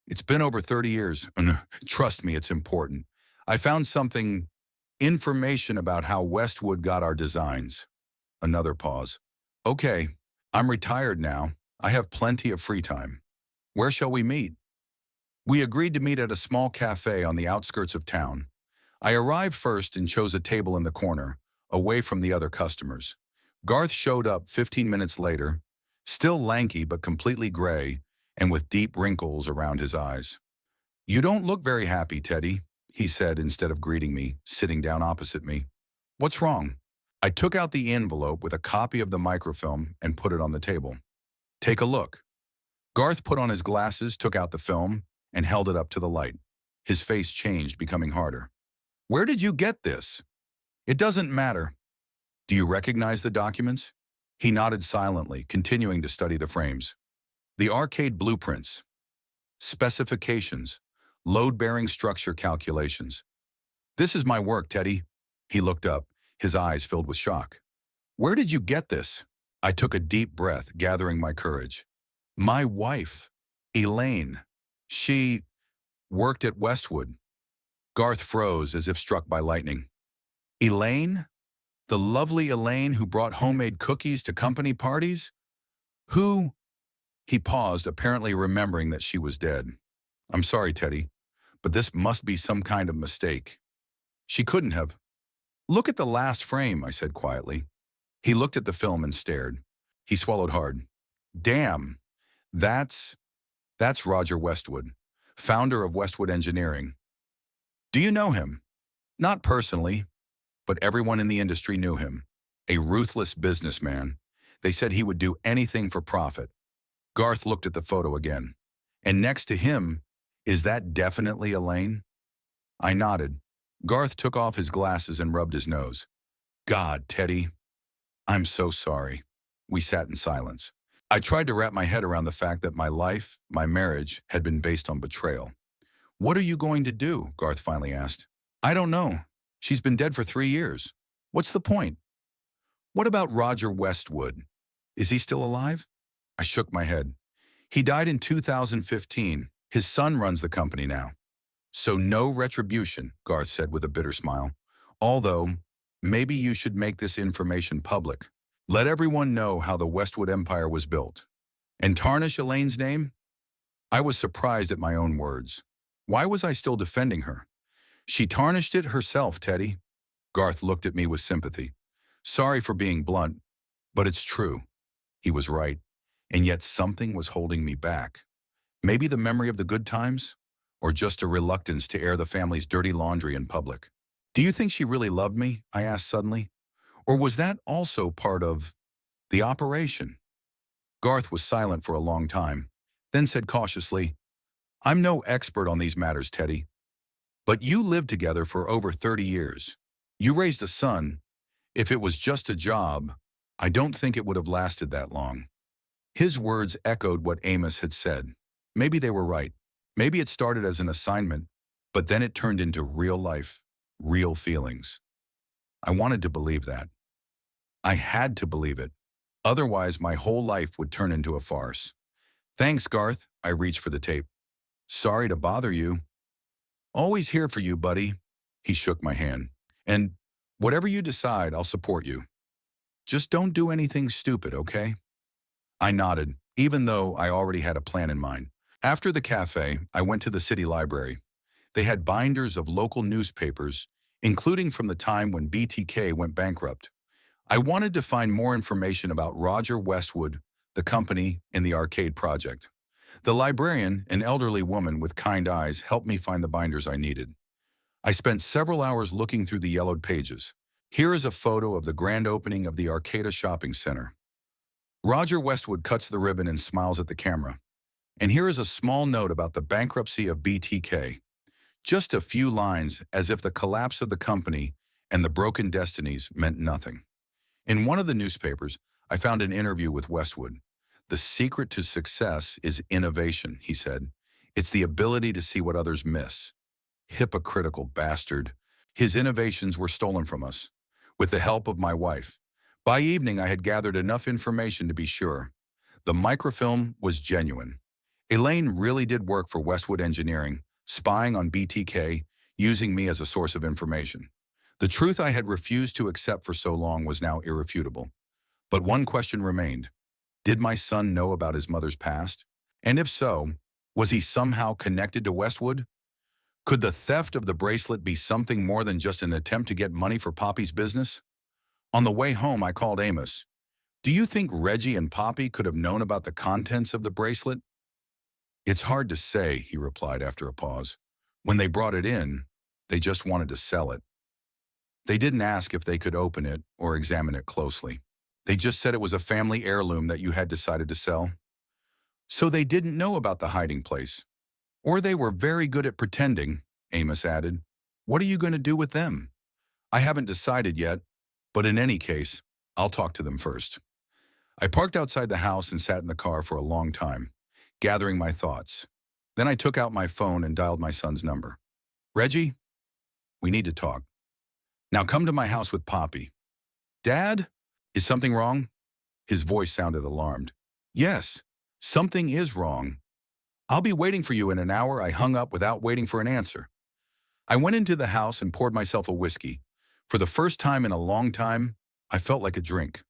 It's been over 30 years. Trust me, it's important. I found information about how Westwood got our designs. Another pause. Okay, I'm retired now. I have plenty of free time. Where shall we meet? We agreed to meet at a small cafe on the outskirts of town. I arrived first and chose a table in the corner, away from the other customers. Garth showed up 15 minutes later, still lanky but completely gray, and with deep wrinkles around his eyes. You don't look very happy, Teddy, he said instead of greeting me, sitting down opposite me. What's wrong? I took out the envelope with a copy of the microfilm and put it on the table. Take a look. Garth put on his glasses, took out the film, and held it up to the light. His face changed, becoming harder. Where did you get this? It doesn't matter. Do you recognize the documents? He nodded silently, continuing to study the frames. The arcade blueprints, specifications, load-bearing structure calculations. This is my work, Teddy. He looked up, his eyes filled with shock. Where did you get this? I took a deep breath, gathering my courage. My wife, Elaine. She worked at Westwood. Garth froze as if struck by lightning. Elaine? The lovely Elaine who brought homemade cookies to company parties? Who? He paused, apparently remembering that she was dead. I'm sorry, Teddy, but this must be some kind of mistake. She couldn't have. Look at the last frame, I said quietly. He looked at the film and stared. He swallowed hard. Damn, that's Roger Westwood, founder of Westwood Engineering. Do you know him? Not personally, but everyone in the industry knew him. A ruthless businessman. They said he would do anything for profit. Garth looked at the photo again. And next to him, is that definitely Elaine? I nodded. Garth took off his glasses and rubbed his nose. God, Teddy, I'm so sorry. We sat in silence. I tried to wrap my head around the fact that my life, my marriage, had been based on betrayal. What are you going to do? Garth finally asked. I don't know. She's been dead for 3 years. What's the point? What about Roger Westwood? Is he still alive? I shook my head. He died in 2015. His son runs the company now. So no retribution, Garth said with a bitter smile. Although, maybe you should make this information public. Let everyone know how the Westwood Empire was built. And tarnish Elaine's name? I was surprised at my own words. Why was I still defending her? She tarnished it herself, Teddy. Garth looked at me with sympathy. Sorry for being blunt, but it's true. He was right. And yet something was holding me back. Maybe the memory of the good times? Or just a reluctance to air the family's dirty laundry in public? Do you think she really loved me? I asked suddenly. Or was that also part of the operation? Garth was silent for a long time, then said cautiously, I'm no expert on these matters, Teddy. But you lived together for over 30 years. You raised a son. If it was just a job, I don't think it would have lasted that long. His words echoed what Amos had said. Maybe they were right. Maybe it started as an assignment, but then it turned into real life, real feelings. I wanted to believe that. I had to believe it. Otherwise, my whole life would turn into a farce. Thanks, Garth. I reached for the tape. Sorry to bother you. Always here for you, buddy. He shook my hand. And whatever you decide, I'll support you. Just don't do anything stupid, okay? I nodded, even though I already had a plan in mind. After the cafe, I went to the city library. They had binders of local newspapers, including from the time when BTK went bankrupt. I wanted to find more information about Roger Westwood, the company, and the arcade project. The librarian, an elderly woman with kind eyes, helped me find the binders I needed. I spent several hours looking through the yellowed pages. Here is a photo of the grand opening of the Arcata Shopping Center. Roger Westwood cuts the ribbon and smiles at the camera. And here is a small note about the bankruptcy of BTK. Just a few lines, as if the collapse of the company and the broken destinies meant nothing. In one of the newspapers, I found an interview with Westwood. The secret to success is innovation, he said. It's the ability to see what others miss. Hypocritical bastard. His innovations were stolen from us, with the help of my wife. By evening, I had gathered enough information to be sure. The microfilm was genuine. Elaine really did work for Westwood Engineering, spying on BTK, using me as a source of information. The truth I had refused to accept for so long was now irrefutable. But one question remained. Did my son know about his mother's past? And if so, was he somehow connected to Westwood? Could the theft of the bracelet be something more than just an attempt to get money for Poppy's business? On the way home, I called Amos. Do you think Reggie and Poppy could have known about the contents of the bracelet? It's hard to say, he replied after a pause. When they brought it in, they just wanted to sell it. They didn't ask if they could open it or examine it closely. They just said it was a family heirloom that you had decided to sell. So they didn't know about the hiding place. Or they were very good at pretending, Amos added. What are you going to do with them? I haven't decided yet, but in any case, I'll talk to them first. I parked outside the house and sat in the car for a long time, gathering my thoughts. Then I took out my phone and dialed my son's number. Reggie, we need to talk. Now come to my house with Poppy. Dad, is something wrong? His voice sounded alarmed. Yes, something is wrong. I'll be waiting for you in an hour. I hung up without waiting for an answer. I went into the house and poured myself a whiskey. For the first time in a long time, I felt like a drink.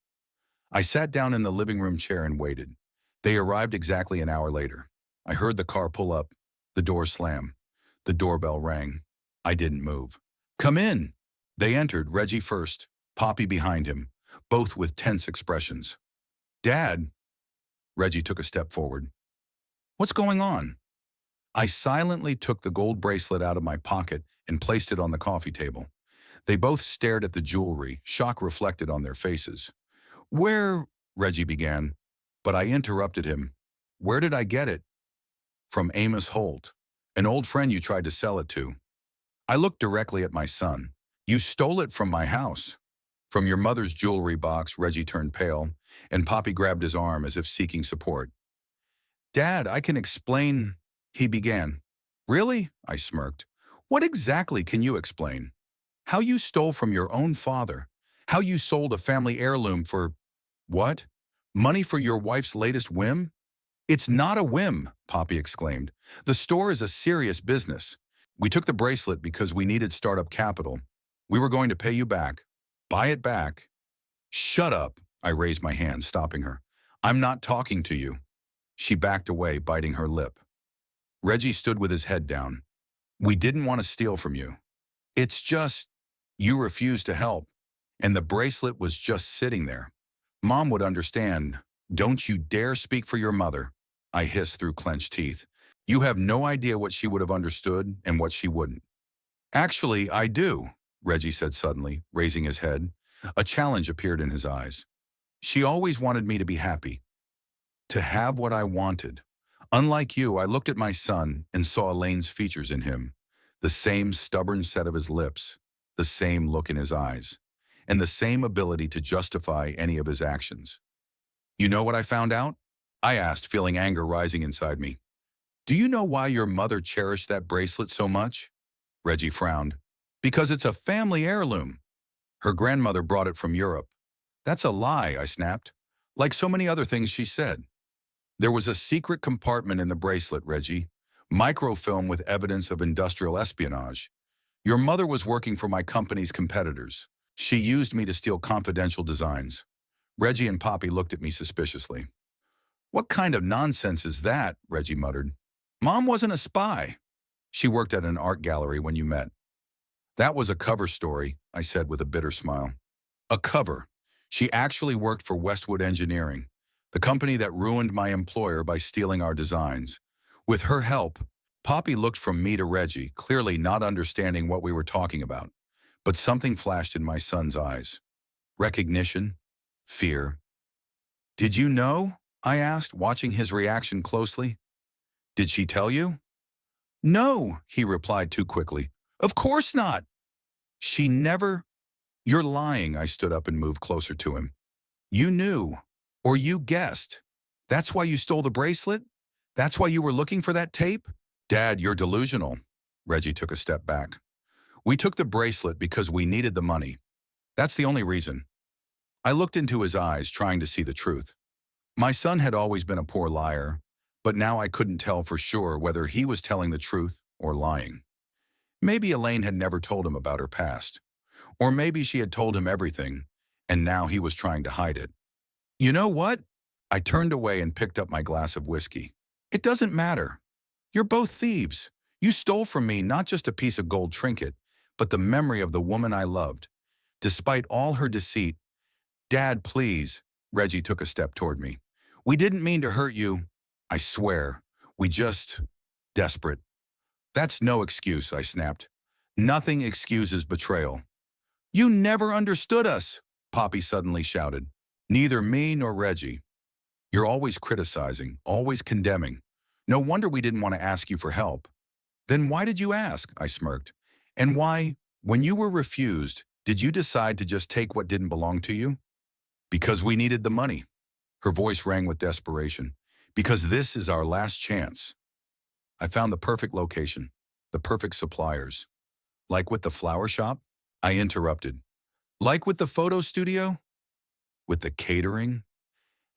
I sat down in the living room chair and waited. They arrived exactly an hour later. I heard the car pull up, the door slam. The doorbell rang. I didn't move. Come in. They entered, Reggie first, Poppy behind him, both with tense expressions. Dad, Reggie took a step forward. What's going on? I silently took the gold bracelet out of my pocket and placed it on the coffee table. They both stared at the jewelry, shock reflected on their faces. Where, Reggie began, but I interrupted him. Where did I get it? From Amos Holt, an old friend you tried to sell it to. I looked directly at my son. You stole it from my house. From your mother's jewelry box, Reggie turned pale, and Poppy grabbed his arm as if seeking support. Dad, I can explain, he began. Really? I smirked. What exactly can you explain? How you stole from your own father? How you sold a family heirloom for, what? Money for your wife's latest whim? It's not a whim, Poppy exclaimed. The store is a serious business. We took the bracelet because we needed startup capital. We were going to pay you back. Buy it back. Shut up, I raised my hand, stopping her. I'm not talking to you. She backed away, biting her lip. Reggie stood with his head down. We didn't want to steal from you. It's just, you refused to help, and the bracelet was just sitting there. Mom would understand. Don't you dare speak for your mother, I hissed through clenched teeth. You have no idea what she would have understood and what she wouldn't. Actually, I do, Reggie said suddenly, raising his head. A challenge appeared in his eyes. She always wanted me to be happy, to have what I wanted. Unlike you, I looked at my son and saw Elaine's features in him, the same stubborn set of his lips, the same look in his eyes, and the same ability to justify any of his actions. You know what I found out? I asked, feeling anger rising inside me. Do you know why your mother cherished that bracelet so much? Reggie frowned. Because it's a family heirloom. Her grandmother brought it from Europe. That's a lie, I snapped. Like so many other things she said. There was a secret compartment in the bracelet, Reggie. Microfilm with evidence of industrial espionage. Your mother was working for my company's competitors. She used me to steal confidential designs. Reggie and Poppy looked at me suspiciously. What kind of nonsense is that? Reggie muttered. Mom wasn't a spy. She worked at an art gallery when you met. That was a cover story, I said with a bitter smile. A cover. She actually worked for Westwood Engineering, the company that ruined my employer by stealing our designs. With her help, Poppy looked from me to Reggie, clearly not understanding what we were talking about. But something flashed in my son's eyes. Recognition, fear. Did you know? I asked, watching his reaction closely. Did she tell you? No, he replied too quickly. Of course not. She never. You're lying, I stood up and moved closer to him. You knew, or you guessed. That's why you stole the bracelet? That's why you were looking for that tape? Dad, you're delusional. Reggie took a step back. We took the bracelet because we needed the money. That's the only reason. I looked into his eyes, trying to see the truth. My son had always been a poor liar, but now I couldn't tell for sure whether he was telling the truth or lying. Maybe Elaine had never told him about her past. Or maybe she had told him everything, and now he was trying to hide it. You know what? I turned away and picked up my glass of whiskey. It doesn't matter. You're both thieves. You stole from me not just a piece of gold trinket, but the memory of the woman I loved. Despite all her deceit, Dad, please. Reggie took a step toward me. We didn't mean to hurt you. I swear. We just... desperate. That's no excuse, I snapped. Nothing excuses betrayal. You never understood us, Poppy suddenly shouted. Neither me nor Reggie. You're always criticizing, always condemning. No wonder we didn't want to ask you for help. Then why did you ask? I smirked. And why, when you were refused, did you decide to just take what didn't belong to you? Because we needed the money. Her voice rang with desperation. Because this is our last chance. I found the perfect location, the perfect suppliers. Like with the flower shop? I interrupted. Like with the photo studio? With the catering?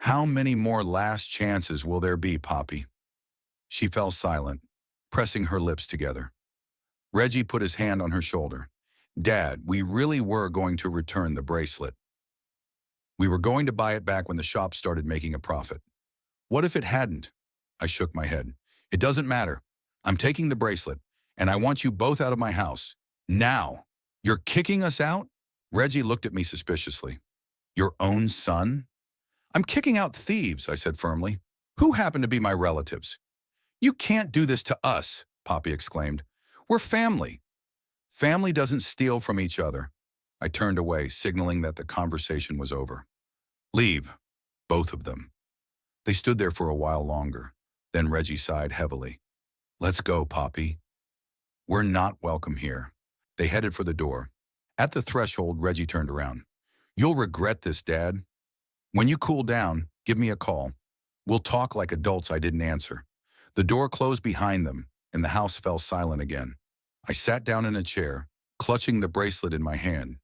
How many more last chances will there be, Poppy? She fell silent, pressing her lips together. Reggie put his hand on her shoulder. Dad, we really were going to return the bracelet. We were going to buy it back when the shop started making a profit. What if it hadn't? I shook my head. It doesn't matter. I'm taking the bracelet, and I want you both out of my house. Now. You're kicking us out? Reggie looked at me suspiciously. Your own son? I'm kicking out thieves, I said firmly. Who happen to be my relatives? You can't do this to us, Poppy exclaimed. We're family. Family doesn't steal from each other. I turned away, signaling that the conversation was over. Leave, both of them. They stood there for a while longer. Then Reggie sighed heavily. Let's go, Poppy. We're not welcome here. They headed for the door. At the threshold, Reggie turned around. You'll regret this, Dad. When you cool down, give me a call. We'll talk like adults. I didn't answer. The door closed behind them, and the house fell silent again. I sat down in a chair, clutching the bracelet in my hand.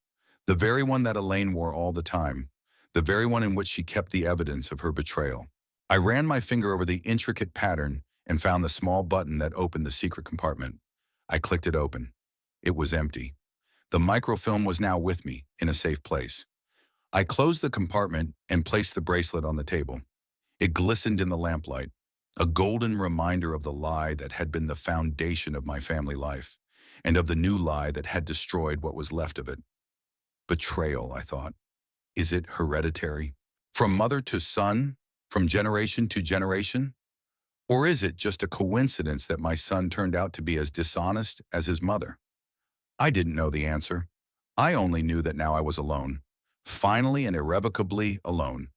The very one that Elaine wore all the time. The very one in which she kept the evidence of her betrayal. I ran my finger over the intricate pattern and found the small button that opened the secret compartment. I clicked it open. It was empty. The microfilm was now with me, in a safe place. I closed the compartment and placed the bracelet on the table. It glistened in the lamplight, a golden reminder of the lie that had been the foundation of my family life, and of the new lie that had destroyed what was left of it. Betrayal, I thought. Is it hereditary? From mother to son? From generation to generation? Or is it just a coincidence that my son turned out to be as dishonest as his mother? I didn't know the answer. I only knew that now I was alone. Finally and irrevocably alone.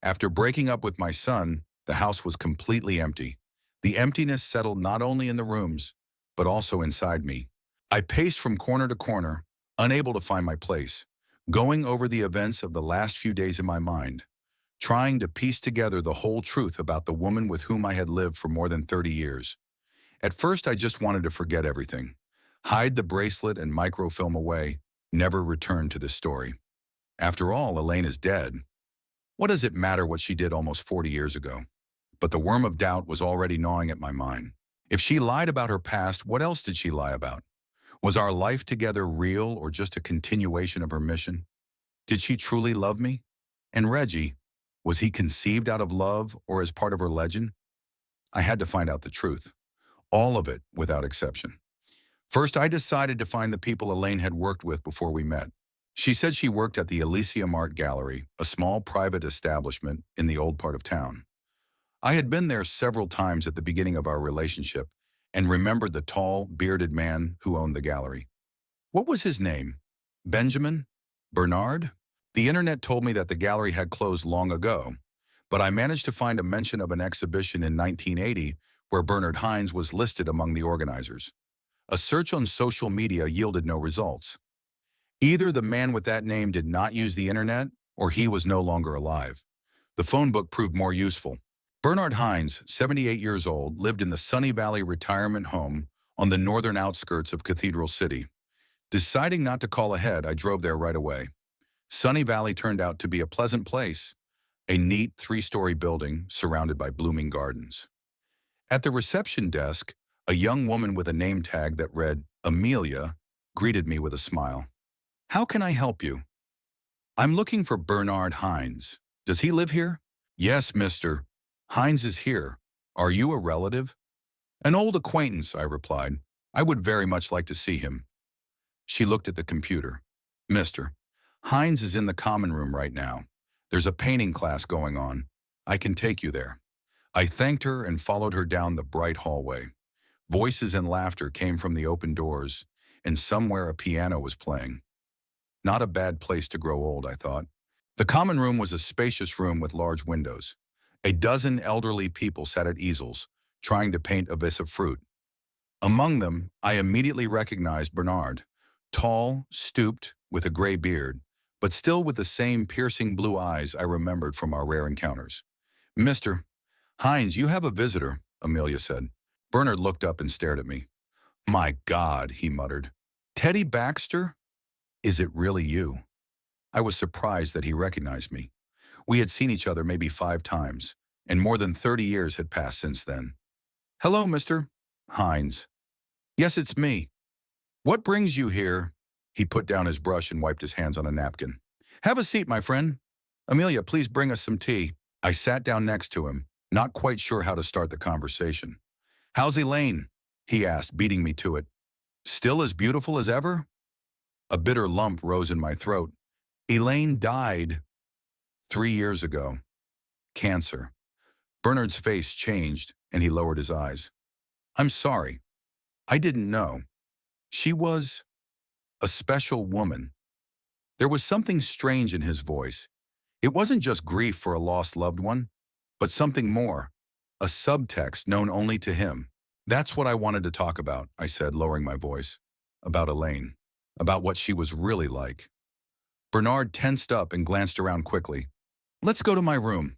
After breaking up with my son, the house was completely empty. The emptiness settled not only in the rooms, but also inside me. I paced from corner to corner, unable to find my place, going over the events of the last few days in my mind, trying to piece together the whole truth about the woman with whom I had lived for more than 30 years. At first, I just wanted to forget everything, hide the bracelet and microfilm away, never return to this story. After all, Elaine is dead. What does it matter what she did almost 40 years ago? But the worm of doubt was already gnawing at my mind. If she lied about her past, what else did she lie about? Was our life together real or just a continuation of her mission? Did she truly love me? And Reggie, was he conceived out of love or as part of her legend? I had to find out the truth. All of it, without exception. First, I decided to find the people Elaine had worked with before we met. She said she worked at the Elysium Art Gallery, a small private establishment in the old part of town. I had been there several times at the beginning of our relationship and remembered the tall, bearded man who owned the gallery. What was his name? Benjamin? Bernard? The internet told me that the gallery had closed long ago, but I managed to find a mention of an exhibition in 1980 where Bernard Hines was listed among the organizers. A search on social media yielded no results. Either the man with that name did not use the internet, or he was no longer alive. The phone book proved more useful. Bernard Hines, 78 years old, lived in the Sunny Valley retirement home on the northern outskirts of Cathedral City. Deciding not to call ahead, I drove there right away. Sunny Valley turned out to be a pleasant place, a neat three-story building surrounded by blooming gardens. At the reception desk, a young woman with a name tag that read Amelia greeted me with a smile. "How can I help you?" "I'm looking for Bernard Hines. Does he live here?" "Yes, Mr. Hines is here. Are you a relative?" "An old acquaintance," I replied. "I would very much like to see him." She looked at the computer. "Mr. Hines is in the common room right now. There's a painting class going on. I can take you there." I thanked her and followed her down the bright hallway. Voices and laughter came from the open doors, and somewhere a piano was playing. Not a bad place to grow old, I thought. The common room was a spacious room with large windows. A dozen elderly people sat at easels, trying to paint a vase of fruit. Among them, I immediately recognized Bernard, tall, stooped, with a gray beard, but still with the same piercing blue eyes I remembered from our rare encounters. "Mr. Hines, you have a visitor," Amelia said. Bernard looked up and stared at me. "My God," he muttered. "Teddy Baxter? Is it really you?" I was surprised that he recognized me. We had seen each other maybe 5 times, and more than 30 years had passed since then. "Hello, Mr. Hines." "Yes, it's me." "What brings you here?" He put down his brush and wiped his hands on a napkin. "Have a seat, my friend. Amelia, please bring us some tea." I sat down next to him, not quite sure how to start the conversation. "How's Elaine?" he asked, beating me to it. "Still as beautiful as ever?" A bitter lump rose in my throat. "Elaine died 3 years ago. Cancer." Bernard's face changed, and he lowered his eyes. "I'm sorry. I didn't know. She was a special woman." There was something strange in his voice. It wasn't just grief for a lost loved one, but something more, a subtext known only to him. "That's what I wanted to talk about," I said, lowering my voice. "About Elaine. About what she was really like." Bernard tensed up and glanced around quickly. "Let's go to my room.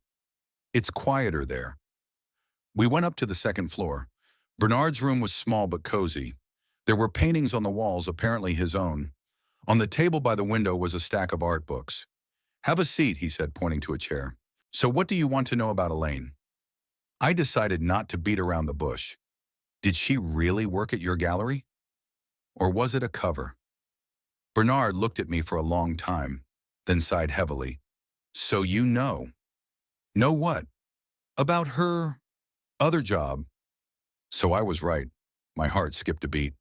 It's quieter there." We went up to the second floor. Bernard's room was small but cozy. There were paintings on the walls, apparently his own. On the table by the window was a stack of art books. "Have a seat," he said, pointing to a chair. "So what do you want to know about Elaine?" I decided not to beat around the bush. Did she really work at your gallery? Or was it a cover? Bernard looked at me for a long time, then sighed heavily. "So you know." "Know what?" "About her other job." So I was right. My heart skipped a beat.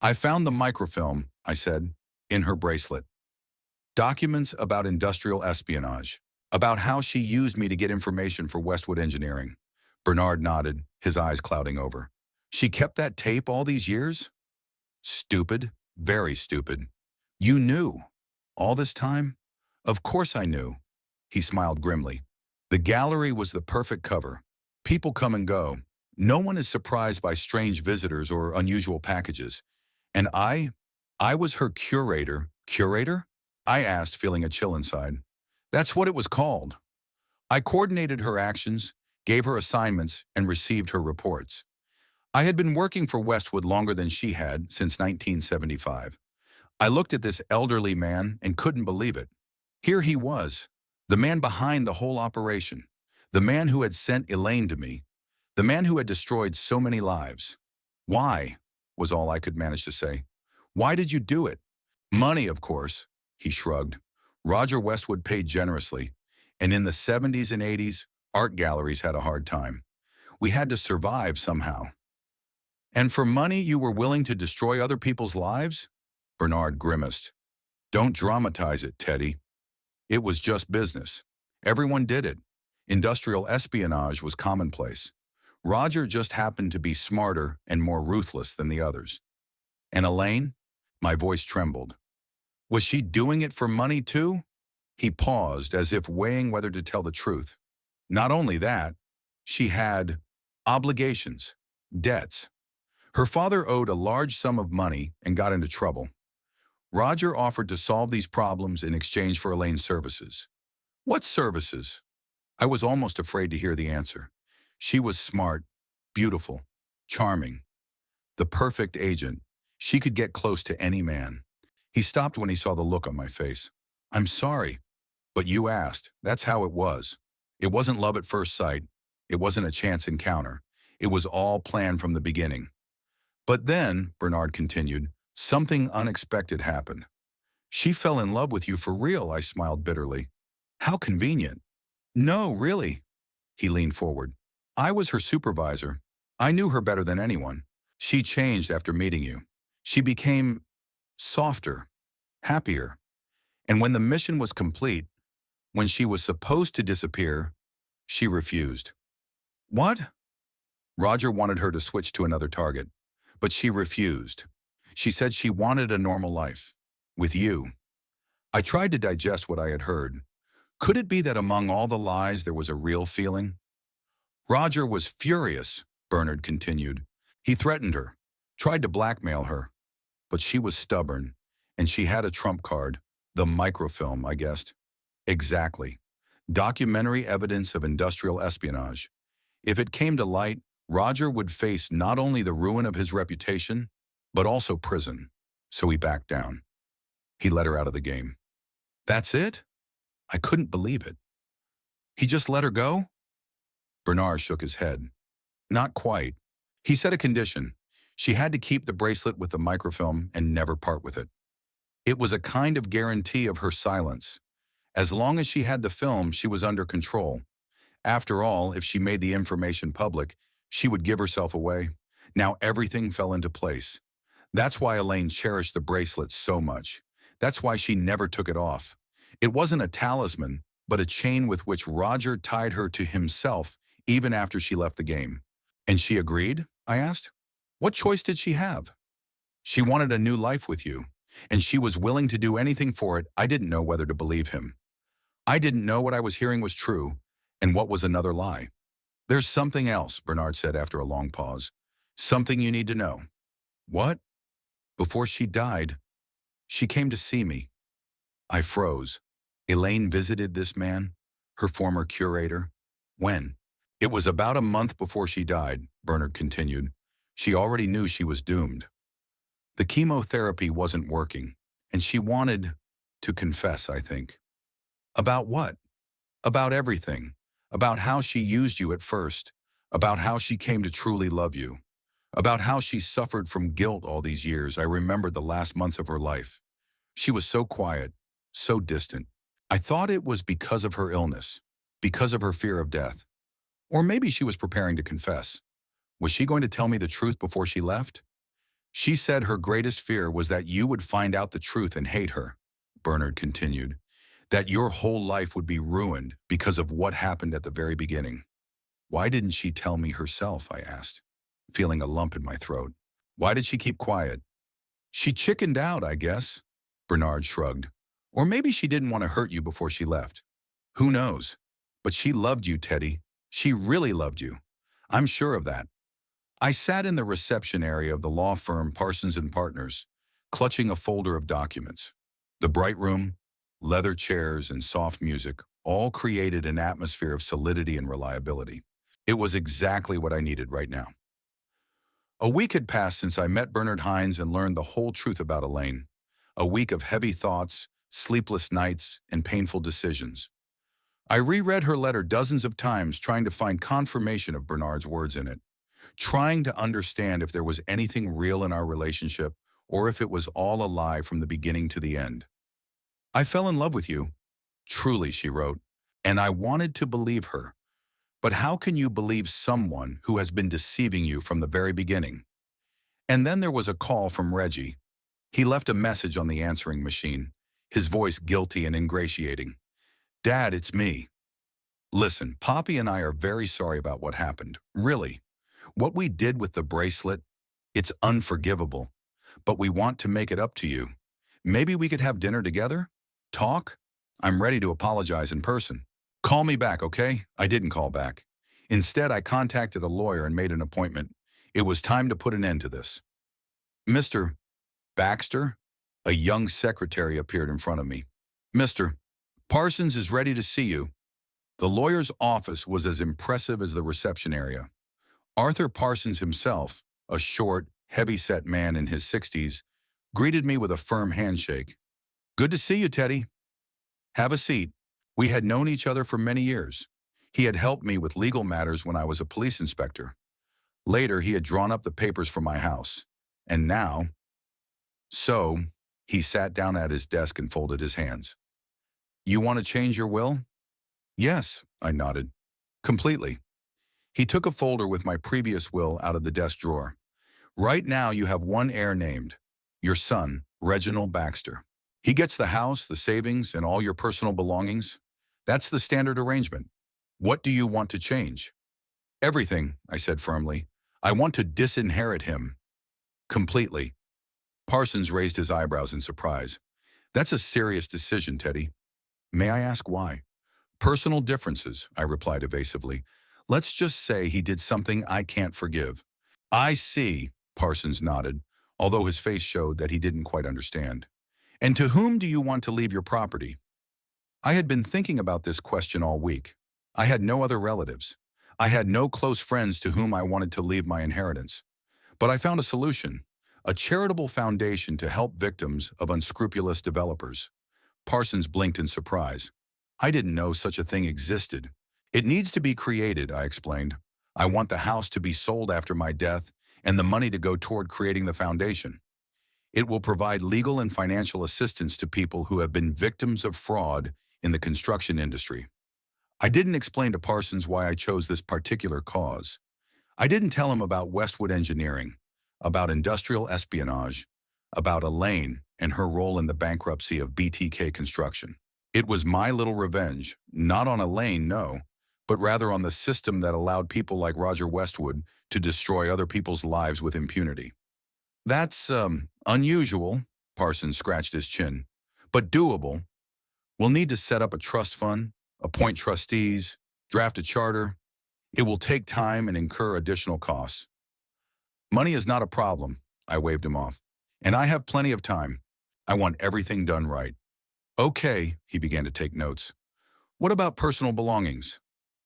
"I found the microfilm," I said, "in her bracelet. Documents about industrial espionage, about how she used me to get information for Westwood Engineering." Bernard nodded, his eyes clouding over. "She kept that tape all these years?" "Stupid, very stupid." "You knew all this time?" "Of course I knew." He smiled grimly. "The gallery was the perfect cover. People come and go. No one is surprised by strange visitors or unusual packages. And I was her curator." "Curator?" I asked, feeling a chill inside. "That's what it was called. I coordinated her actions, gave her assignments, and received her reports. I had been working for Westwood longer than she had, since 1975. I looked at this elderly man and couldn't believe it. Here he was, the man behind the whole operation, the man who had sent Elaine to me, the man who had destroyed so many lives. "Why?" was all I could manage to say. "Why did you do it?" "Money, of course," he shrugged. "Roger Westwood paid generously, and in the 70s and 80s, art galleries had a hard time. We had to survive somehow." "And for money you were willing to destroy other people's lives?" Bernard grimaced. "Don't dramatize it, Teddy. It was just business. Everyone did it. Industrial espionage was commonplace. Roger just happened to be smarter and more ruthless than the others." "And Elaine?" My voice trembled. "Was she doing it for money too?" He paused, as if weighing whether to tell the truth. "Not only that, she had obligations, debts. Her father owed a large sum of money and got into trouble. Roger offered to solve these problems in exchange for Elaine's services. What services? I was almost afraid to hear the answer. She was smart, beautiful, charming, the perfect agent. She could get close to any man. He stopped when he saw the look on my face. I'm sorry, but you asked. That's how it was. It wasn't love at first sight. It wasn't a chance encounter. It was all planned from the beginning. But then, Bernard continued, something unexpected happened. She fell in love with you for real, I smiled bitterly. How convenient. No, really. He leaned forward. I was her supervisor. I knew her better than anyone. She changed after meeting you. She became softer, happier. And when the mission was complete, when she was supposed to disappear, she refused. What? Roger wanted her to switch to another target, but she refused. She said she wanted a normal life. With you. I tried to digest what I had heard. Could it be that among all the lies there was a real feeling? Roger was furious, Bernard continued. He threatened her, tried to blackmail her. But she was stubborn, and she had a trump card, the microfilm, I guessed. Exactly. Documentary evidence of industrial espionage. If it came to light, Roger would face not only the ruin of his reputation, but also prison. So he backed down. He let her out of the game. That's it? I couldn't believe it. He just let her go? Bernard shook his head. Not quite. He set a condition. She had to keep the bracelet with the microfilm and never part with it. It was a kind of guarantee of her silence. As long as she had the film, she was under control. After all, if she made the information public, she would give herself away. Now everything fell into place. That's why Elaine cherished the bracelet so much. That's why she never took it off. It wasn't a talisman, but a chain with which Roger tied her to himself even after she left the game. And she agreed? I asked. What choice did she have? She wanted a new life with you, and she was willing to do anything for it. I didn't know whether to believe him. I didn't know what I was hearing was true, and what was another lie. There's something else, Bernard said after a long pause. Something you need to know. What? Before she died, she came to see me. I froze. Elaine visited this man, her former curator. When? It was about a month before she died, Bernard continued. She already knew she was doomed. The chemotherapy wasn't working, and she wanted to confess, I think. About what? About everything. About how she used you at first. About how she came to truly love you. About how she suffered from guilt all these years. I remembered the last months of her life. She was so quiet, so distant. I thought it was because of her illness, because of her fear of death. Or maybe she was preparing to confess. Was she going to tell me the truth before she left? She said her greatest fear was that you would find out the truth and hate her, Bernard continued. That your whole life would be ruined because of what happened at the very beginning. Why didn't she tell me herself, I asked, feeling a lump in my throat. Why did she keep quiet? She chickened out, I guess, Bernard shrugged. Or maybe she didn't want to hurt you before she left. Who knows? But she loved you, Teddy. She really loved you. I'm sure of that. I sat in the reception area of the law firm Parsons and Partners, clutching a folder of documents. The bright room, leather chairs, and soft music all created an atmosphere of solidity and reliability. It was exactly what I needed right now. A week had passed since I met Bernard Hines and learned the whole truth about Elaine. A week of heavy thoughts, sleepless nights, and painful decisions. I reread her letter dozens of times trying to find confirmation of Bernard's words in it, trying to understand if there was anything real in our relationship or if it was all a lie from the beginning to the end. I fell in love with you, truly, she wrote, and I wanted to believe her. But how can you believe someone who has been deceiving you from the very beginning? And then there was a call from Reggie. He left a message on the answering machine, his voice guilty and ingratiating. Dad, it's me. Listen, Poppy and I are very sorry about what happened, really. What we did with the bracelet, it's unforgivable. But we want to make it up to you. Maybe we could have dinner together? Talk? I'm ready to apologize in person. Call me back, okay? I didn't call back. Instead, I contacted a lawyer and made an appointment. It was time to put an end to this. Mr. Baxter? A young secretary appeared in front of me. "Mr. Parsons is ready to see you." The lawyer's office was as impressive as the reception area. Arthur Parsons himself, a short, heavy-set man in his 60s, greeted me with a firm handshake. "Good to see you, Teddy. Have a seat." We had known each other for many years. He had helped me with legal matters when I was a police inspector. Later, he had drawn up the papers for my house. And now... So, he sat down at his desk and folded his hands. "You want to change your will?" "Yes," I nodded. "Completely." He took a folder with my previous will out of the desk drawer. "Right now you have one heir named, your son, Reginald Baxter. He gets the house, the savings, and all your personal belongings. That's the standard arrangement. What do you want to change?" "Everything," I said firmly. "I want to disinherit him." "Completely." Parsons raised his eyebrows in surprise. "That's a serious decision, Teddy." "May I ask why?" "Personal differences," I replied evasively. "Let's just say he did something I can't forgive." "I see," Parsons nodded, although his face showed that he didn't quite understand. "And to whom do you want to leave your property?" I had been thinking about this question all week. I had no other relatives. I had no close friends to whom I wanted to leave my inheritance. But I found a solution, a charitable foundation to help victims of unscrupulous developers. Parsons blinked in surprise. "I didn't know such a thing existed." "It needs to be created," I explained. "I want the house to be sold after my death and the money to go toward creating the foundation. It will provide legal and financial assistance to people who have been victims of fraud in the construction industry." I didn't explain to Parsons why I chose this particular cause. I didn't tell him about Westwood Engineering, about industrial espionage, about Elaine and her role in the bankruptcy of BTK Construction. It was my little revenge, not on Elaine, no, but rather on the system that allowed people like Roger Westwood to destroy other people's lives with impunity. "That's, unusual," Parsons scratched his chin, "but doable. We'll need to set up a trust fund, appoint trustees, draft a charter. It will take time and incur additional costs." "Money is not a problem," I waved him off. "And I have plenty of time. I want everything done right." "Okay," he began to take notes. "What about personal belongings?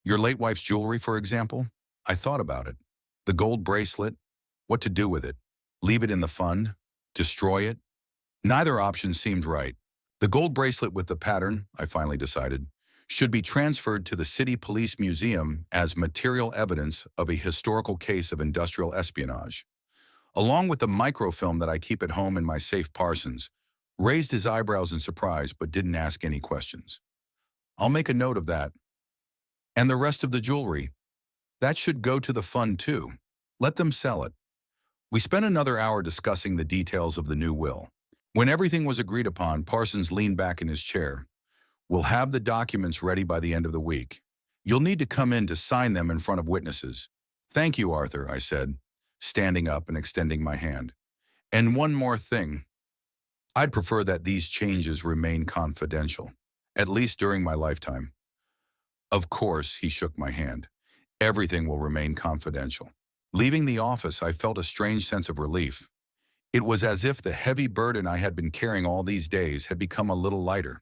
Your late wife's jewelry, for example?" I thought about it. The gold bracelet, what to do with it? Leave it in the fund? Destroy it? Neither option seemed right. The gold bracelet with the pattern, I finally decided, should be transferred to the City Police Museum as material evidence of a historical case of industrial espionage. Along with the microfilm that I keep at home in my safe. Parsons raised his eyebrows in surprise but didn't ask any questions. "I'll make a note of that. And the rest of the jewelry? That should go to the fund too. Let them sell it." We spent another hour discussing the details of the new will. When everything was agreed upon, Parsons leaned back in his chair. "We'll have the documents ready by the end of the week. You'll need to come in to sign them in front of witnesses." "Thank you, Arthur," I said, standing up and extending my hand. "And one more thing. I'd prefer that these changes remain confidential, at least during my lifetime." "Of course," he shook my hand. "Everything will remain confidential." Leaving the office, I felt a strange sense of relief. It was as if the heavy burden I had been carrying all these days had become a little lighter.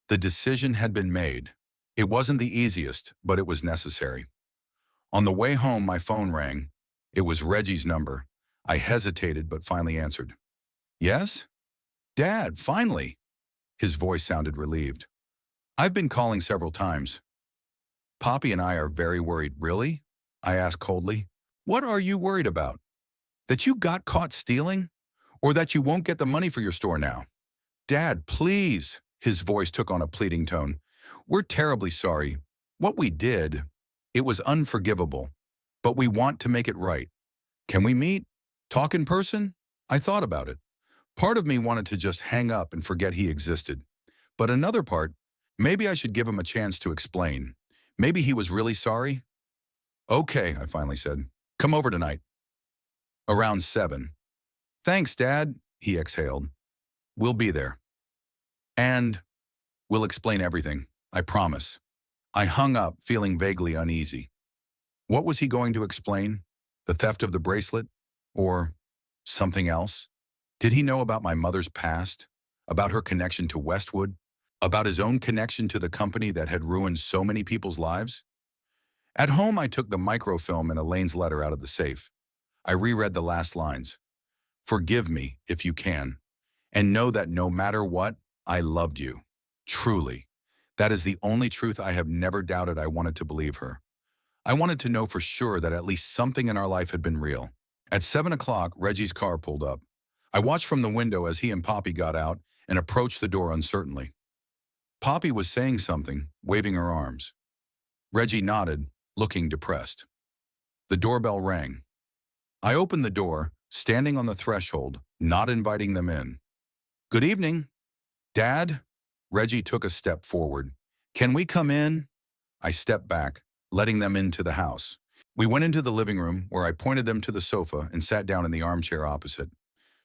The decision had been made. It wasn't the easiest, but it was necessary. On the way home, my phone rang. It was Reggie's number. I hesitated, but finally answered. "Yes? Dad, finally." His voice sounded relieved. "I've been calling several times." "Poppy and I are very worried." "Really?" I asked coldly. "What are you worried about? That you got caught stealing? Or that you won't get the money for your store now?" "Dad, please." His voice took on a pleading tone. "We're terribly sorry. What we did, it was unforgivable. But we want to make it right. Can we meet? Talk in person?" I thought about it. Part of me wanted to just hang up and forget he existed. But another part, maybe I should give him a chance to explain. Maybe he was really sorry. "Okay," I finally said. "Come over tonight." Around 7. "Thanks, Dad," he exhaled. "We'll be there. And we'll explain everything. I promise." I hung up, feeling vaguely uneasy. What was he going to explain? The theft of the bracelet? Or something else? Did he know about my mother's past? About her connection to Westwood? About his own connection to the company that had ruined so many people's lives? At home, I took the microfilm and Elaine's letter out of the safe. I reread the last lines. Forgive me, if you can, and know that no matter what, I loved you. Truly. That is the only truth I have never doubted. I wanted to believe her. I wanted to know for sure that at least something in our life had been real. At 7 o'clock, Reggie's car pulled up. I watched from the window as he and Poppy got out and approached the door uncertainly. Poppy was saying something, waving her arms. Reggie nodded, looking depressed. The doorbell rang. I opened the door, standing on the threshold, not inviting them in. Good evening. Dad? Reggie took a step forward. Can we come in? I stepped back, letting them into the house. We went into the living room, where I pointed them to the sofa and sat down in the armchair opposite.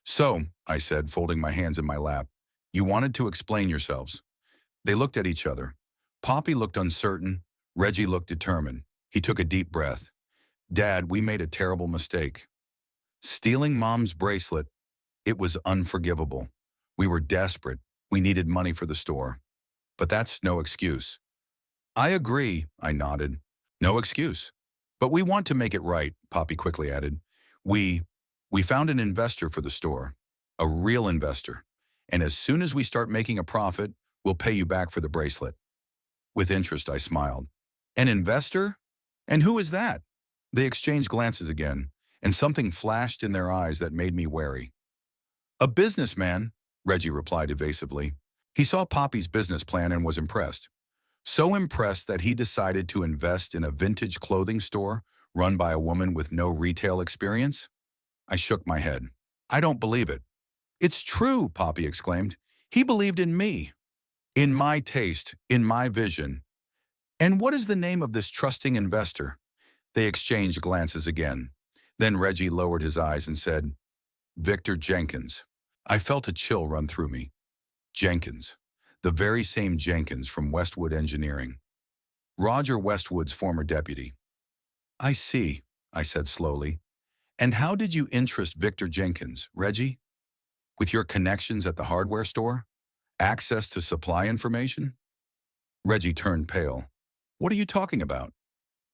So, I said, folding my hands in my lap, you wanted to explain yourselves. They looked at each other. Poppy looked uncertain. Reggie looked determined. He took a deep breath. Dad, we made a terrible mistake. Stealing Mom's bracelet. It was unforgivable. We were desperate. We needed money for the store. But that's no excuse. I agree, I nodded. No excuse. But we want to make it right, Poppy quickly added. We found an investor for the store. A real investor. And as soon as we start making a profit, we'll pay you back for the bracelet. With interest, I smiled. An investor? And who is that? They exchanged glances again, and something flashed in their eyes that made me wary. A businessman, Reggie replied evasively. He saw Poppy's business plan and was impressed. So impressed that he decided to invest in a vintage clothing store run by a woman with no retail experience? I shook my head. I don't believe it. It's true, Poppy exclaimed. He believed in me. In my taste, in my vision. And what is the name of this trusting investor? They exchanged glances again. Then Reggie lowered his eyes and said, Victor Jenkins. I felt a chill run through me. Jenkins. The very same Jenkins from Westwood Engineering. Roger Westwood's former deputy. I see, I said slowly. And how did you interest Victor Jenkins, Reggie? With your connections at the hardware store? Access to supply information? Reggie turned pale. What are you talking about?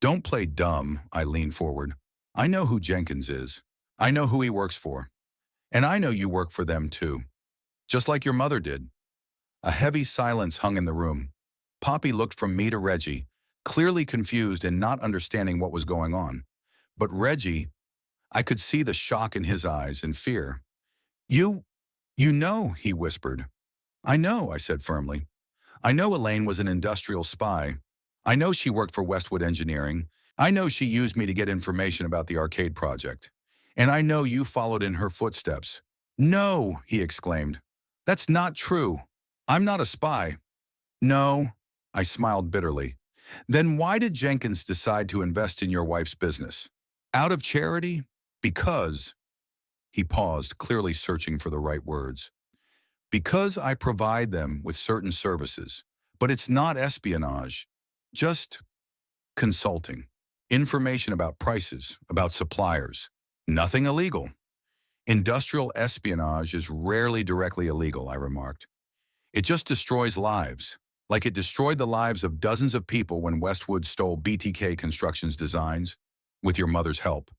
Don't play dumb, I leaned forward. I know who Jenkins is. I know who he works for. And I know you work for them too. Just like your mother did. A heavy silence hung in the room. Poppy looked from me to Reggie, clearly confused and not understanding what was going on. But Reggie, I could see the shock in his eyes and fear. You know, he whispered. I know, I said firmly. I know Elaine was an industrial spy. I know she worked for Westwood Engineering. I know she used me to get information about the arcade project. And I know you followed in her footsteps. No, he exclaimed. That's not true. I'm not a spy. No, I smiled bitterly. Then why did Jenkins decide to invest in your wife's business? Out of charity? Because, he paused, clearly searching for the right words. Because I provide them with certain services, but it's not espionage, just consulting. Information about prices, about suppliers. Nothing illegal. Industrial espionage is rarely directly illegal, I remarked. It just destroys lives, like it destroyed the lives of dozens of people when Westwood stole BTK Construction's designs, with your mother's help.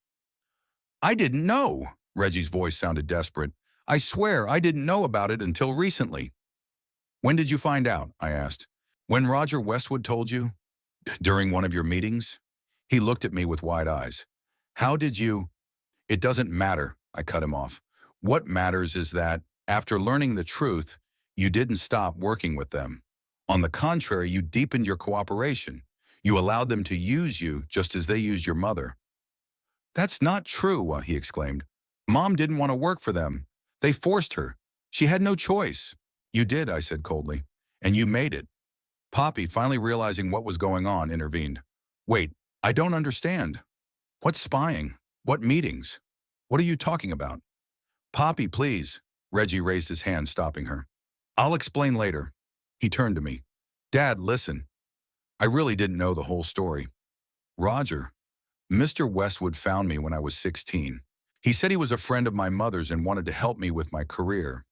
I didn't know, Reggie's voice sounded desperate. I swear I didn't know about it until recently. When did you find out? I asked. When Roger Westwood told you? During one of your meetings? He looked at me with wide eyes. How did you? It doesn't matter, I cut him off. What matters is that, after learning the truth, you didn't stop working with them. On the contrary, you deepened your cooperation. You allowed them to use you just as they used your mother. That's not true, he exclaimed. Mom didn't want to work for them. They forced her. She had no choice. You did, I said coldly. And you made it. Poppy, finally realizing what was going on, intervened. Wait, I don't understand. What spying? What meetings? What are you talking about? Poppy, please. Reggie raised his hand, stopping her. I'll explain later. He turned to me. Dad, listen. I really didn't know the whole story. Roger, Mr. Westwood found me when I was 16. He said he was a friend of my mother's and wanted to help me with my career.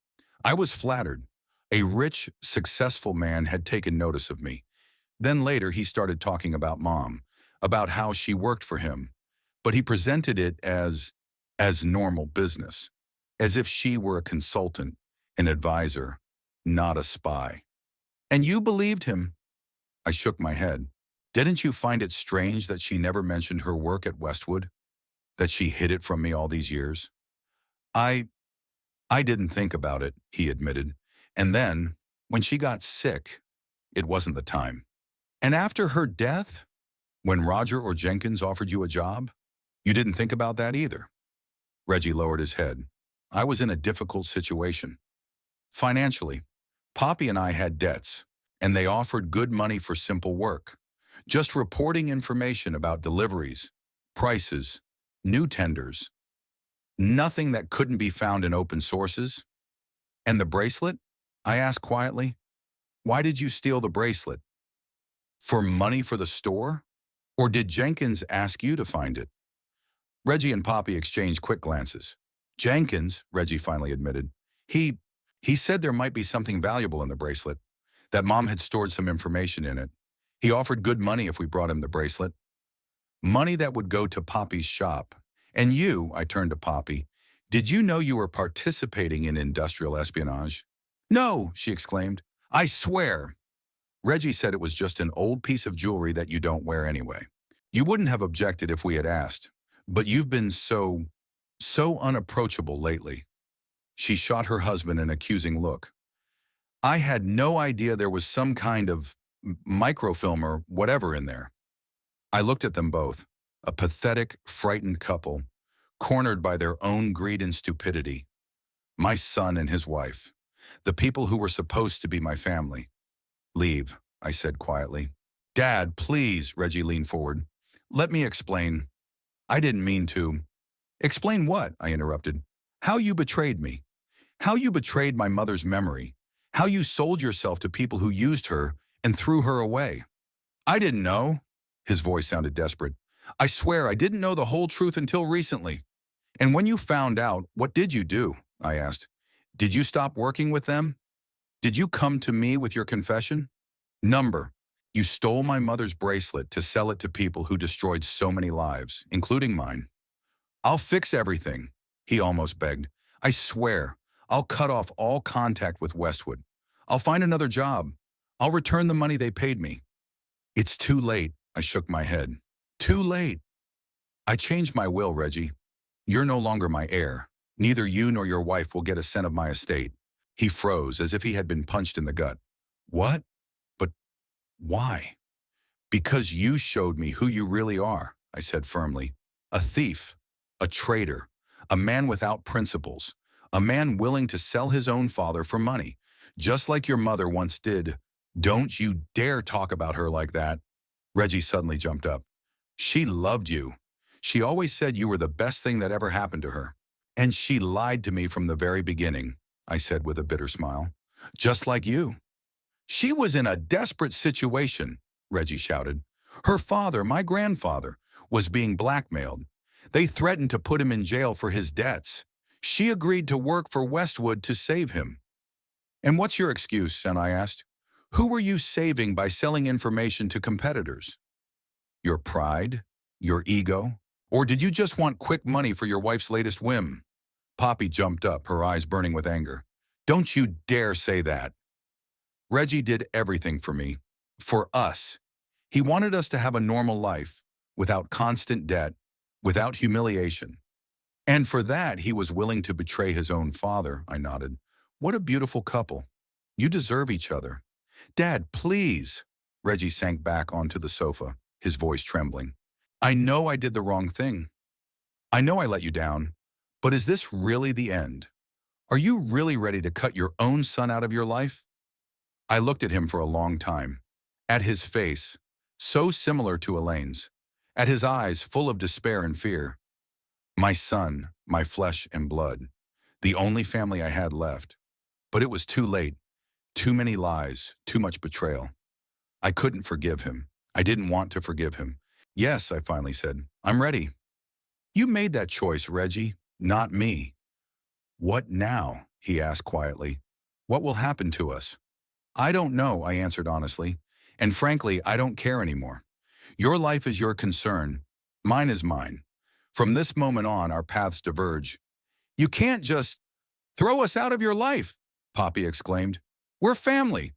I was flattered. A rich, successful man had taken notice of me. Then later he started talking about Mom, about how she worked for him. But he presented it as normal business, as if she were a consultant, an advisor, not a spy. And you believed him? I shook my head. Didn't you find it strange that she never mentioned her work at Westwood? That she hid it from me all these years? I I didn't think about it, he admitted. And then, when she got sick, it wasn't the time. And after her death, when Roger or Jenkins offered you a job, you didn't think about that either. Reggie lowered his head. I was in a difficult situation. Financially, Poppy and I had debts, and they offered good money for simple work. Just reporting information about deliveries, prices, new tenders, nothing that couldn't be found in open sources. And the bracelet? I asked quietly. Why did you steal the bracelet? For money for the store? Or did Jenkins ask you to find it? Reggie and Poppy exchanged quick glances. Jenkins, Reggie finally admitted, he said there might be something valuable in the bracelet, that Mom had stored some information in it. He offered good money if we brought him the bracelet. Money that would go to Poppy's shop. And you, I turned to Poppy, did you know you were participating in industrial espionage? No, she exclaimed. I swear. Reggie said it was just an old piece of jewelry that you don't wear anyway. You wouldn't have objected if we had asked, but you've been so unapproachable lately. She shot her husband an accusing look. I had no idea there was some kind of microfilm or whatever in there. I looked at them both, a pathetic, frightened couple, cornered by their own greed and stupidity. My son and his wife, the people who were supposed to be my family. Leave, I said quietly. Dad, please, Reggie leaned forward. Let me explain. I didn't mean to. Explain what? I interrupted. How you betrayed me. How you betrayed my mother's memory. How you sold yourself to people who used her and threw her away. I didn't know. His voice sounded desperate. I swear I didn't know the whole truth until recently. And when you found out, what did you do? I asked. Did you stop working with them? Did you come to me with your confession? Number. You stole my mother's bracelet to sell it to people who destroyed so many lives, including mine. I'll fix everything, he almost begged. I swear, I'll cut off all contact with Westwood. I'll find another job. I'll return the money they paid me. It's too late, I shook my head. Too late. I changed my will, Reggie. You're no longer my heir. Neither you nor your wife will get a cent of my estate. He froze as if he had been punched in the gut. What? But why? Because you showed me who you really are, I said firmly. A thief, a traitor, a man without principles, a man willing to sell his own father for money, just like your mother once did. Don't you dare talk about her like that. Reggie suddenly jumped up. She loved you. She always said you were the best thing that ever happened to her. And she lied to me from the very beginning, I said with a bitter smile. Just like you. She was in a desperate situation, Reggie shouted. Her father, my grandfather, was being blackmailed. They threatened to put him in jail for his debts. She agreed to work for Westwood to save him. And what's your excuse? And I asked. Who were you saving by selling information to competitors? Your pride? Your ego? Or did you just want quick money for your wife's latest whim? Poppy jumped up, her eyes burning with anger. Don't you dare say that. Reggie did everything for me. For us. He wanted us to have a normal life, without constant debt, without humiliation. And for that, he was willing to betray his own father, I nodded. What a beautiful couple. You deserve each other. Dad, please. Reggie sank back onto the sofa, his voice trembling. I know I did the wrong thing. I know I let you down. But is this really the end? Are you really ready to cut your own son out of your life? I looked at him for a long time. At his face, so similar to Elaine's. At his eyes full of despair and fear. My son, my flesh and blood. The only family I had left. But it was too late. Too many lies, too much betrayal. I couldn't forgive him. I didn't want to forgive him. Yes, I finally said, I'm ready. You made that choice, Reggie. Not me. What now? He asked quietly. What will happen to us? I don't know, I answered honestly. And frankly, I don't care anymore. Your life is your concern. Mine is mine. From this moment on, our paths diverge. You can't just throw us out of your life, Poppy exclaimed. We're family.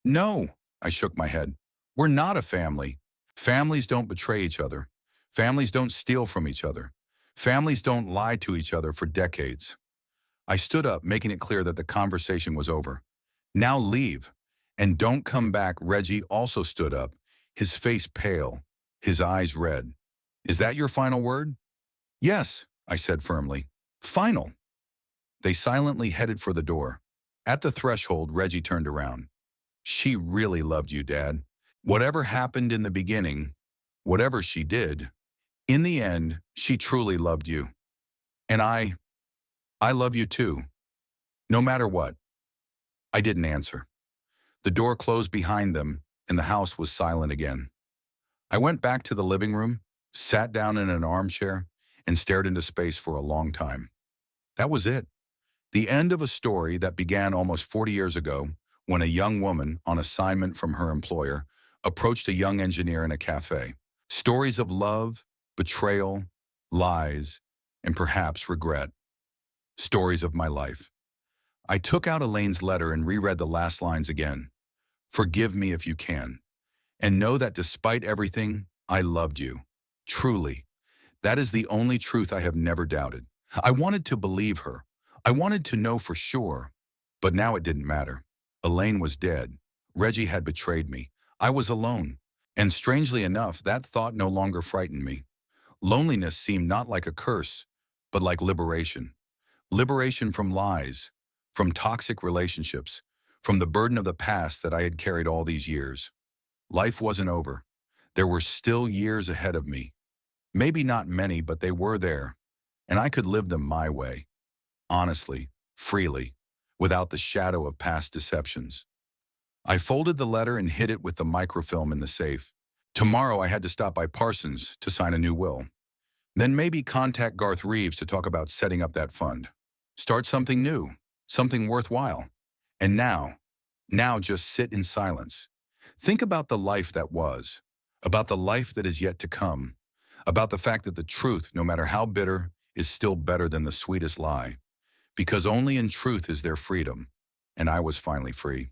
No, I shook my head. We're not a family. Families don't betray each other. Families don't steal from each other. Families don't lie to each other for decades. I stood up, making it clear that the conversation was over. Now leave. And don't come back. Reggie also stood up, his face pale, his eyes red. Is that your final word? Yes, I said firmly. Final. They silently headed for the door. At the threshold, Reggie turned around. She really loved you, Dad. Whatever happened in the beginning, whatever she did, in the end, she truly loved you. And I love you too. No matter what. I didn't answer. The door closed behind them, and the house was silent again. I went back to the living room, sat down in an armchair, and stared into space for a long time. That was it. The end of a story that began almost 40 years ago when a young woman on assignment from her employer approached a young engineer in a cafe. Stories of love, betrayal, lies, and perhaps regret. Stories of my life. I took out Elaine's letter and reread the last lines again. Forgive me if you can. And know that despite everything, I loved you. Truly. That is the only truth I have never doubted. I wanted to believe her. I wanted to know for sure. But now it didn't matter. Elaine was dead. Reggie had betrayed me. I was alone. And strangely enough, that thought no longer frightened me. Loneliness seemed not like a curse, but like liberation. Liberation from lies, from toxic relationships, from the burden of the past that I had carried all these years. Life wasn't over. There were still years ahead of me. Maybe not many, but they were there. And I could live them my way. Honestly, freely, without the shadow of past deceptions. I folded the letter and hid it with the microfilm in the safe. Tomorrow I had to stop by Parsons to sign a new will. Then maybe contact Garth Reeves to talk about setting up that fund. Start something new, something worthwhile. And now just sit in silence. Think about the life that was, about the life that is yet to come, about the fact that the truth, no matter how bitter, is still better than the sweetest lie. Because only in truth is there freedom, and I was finally free.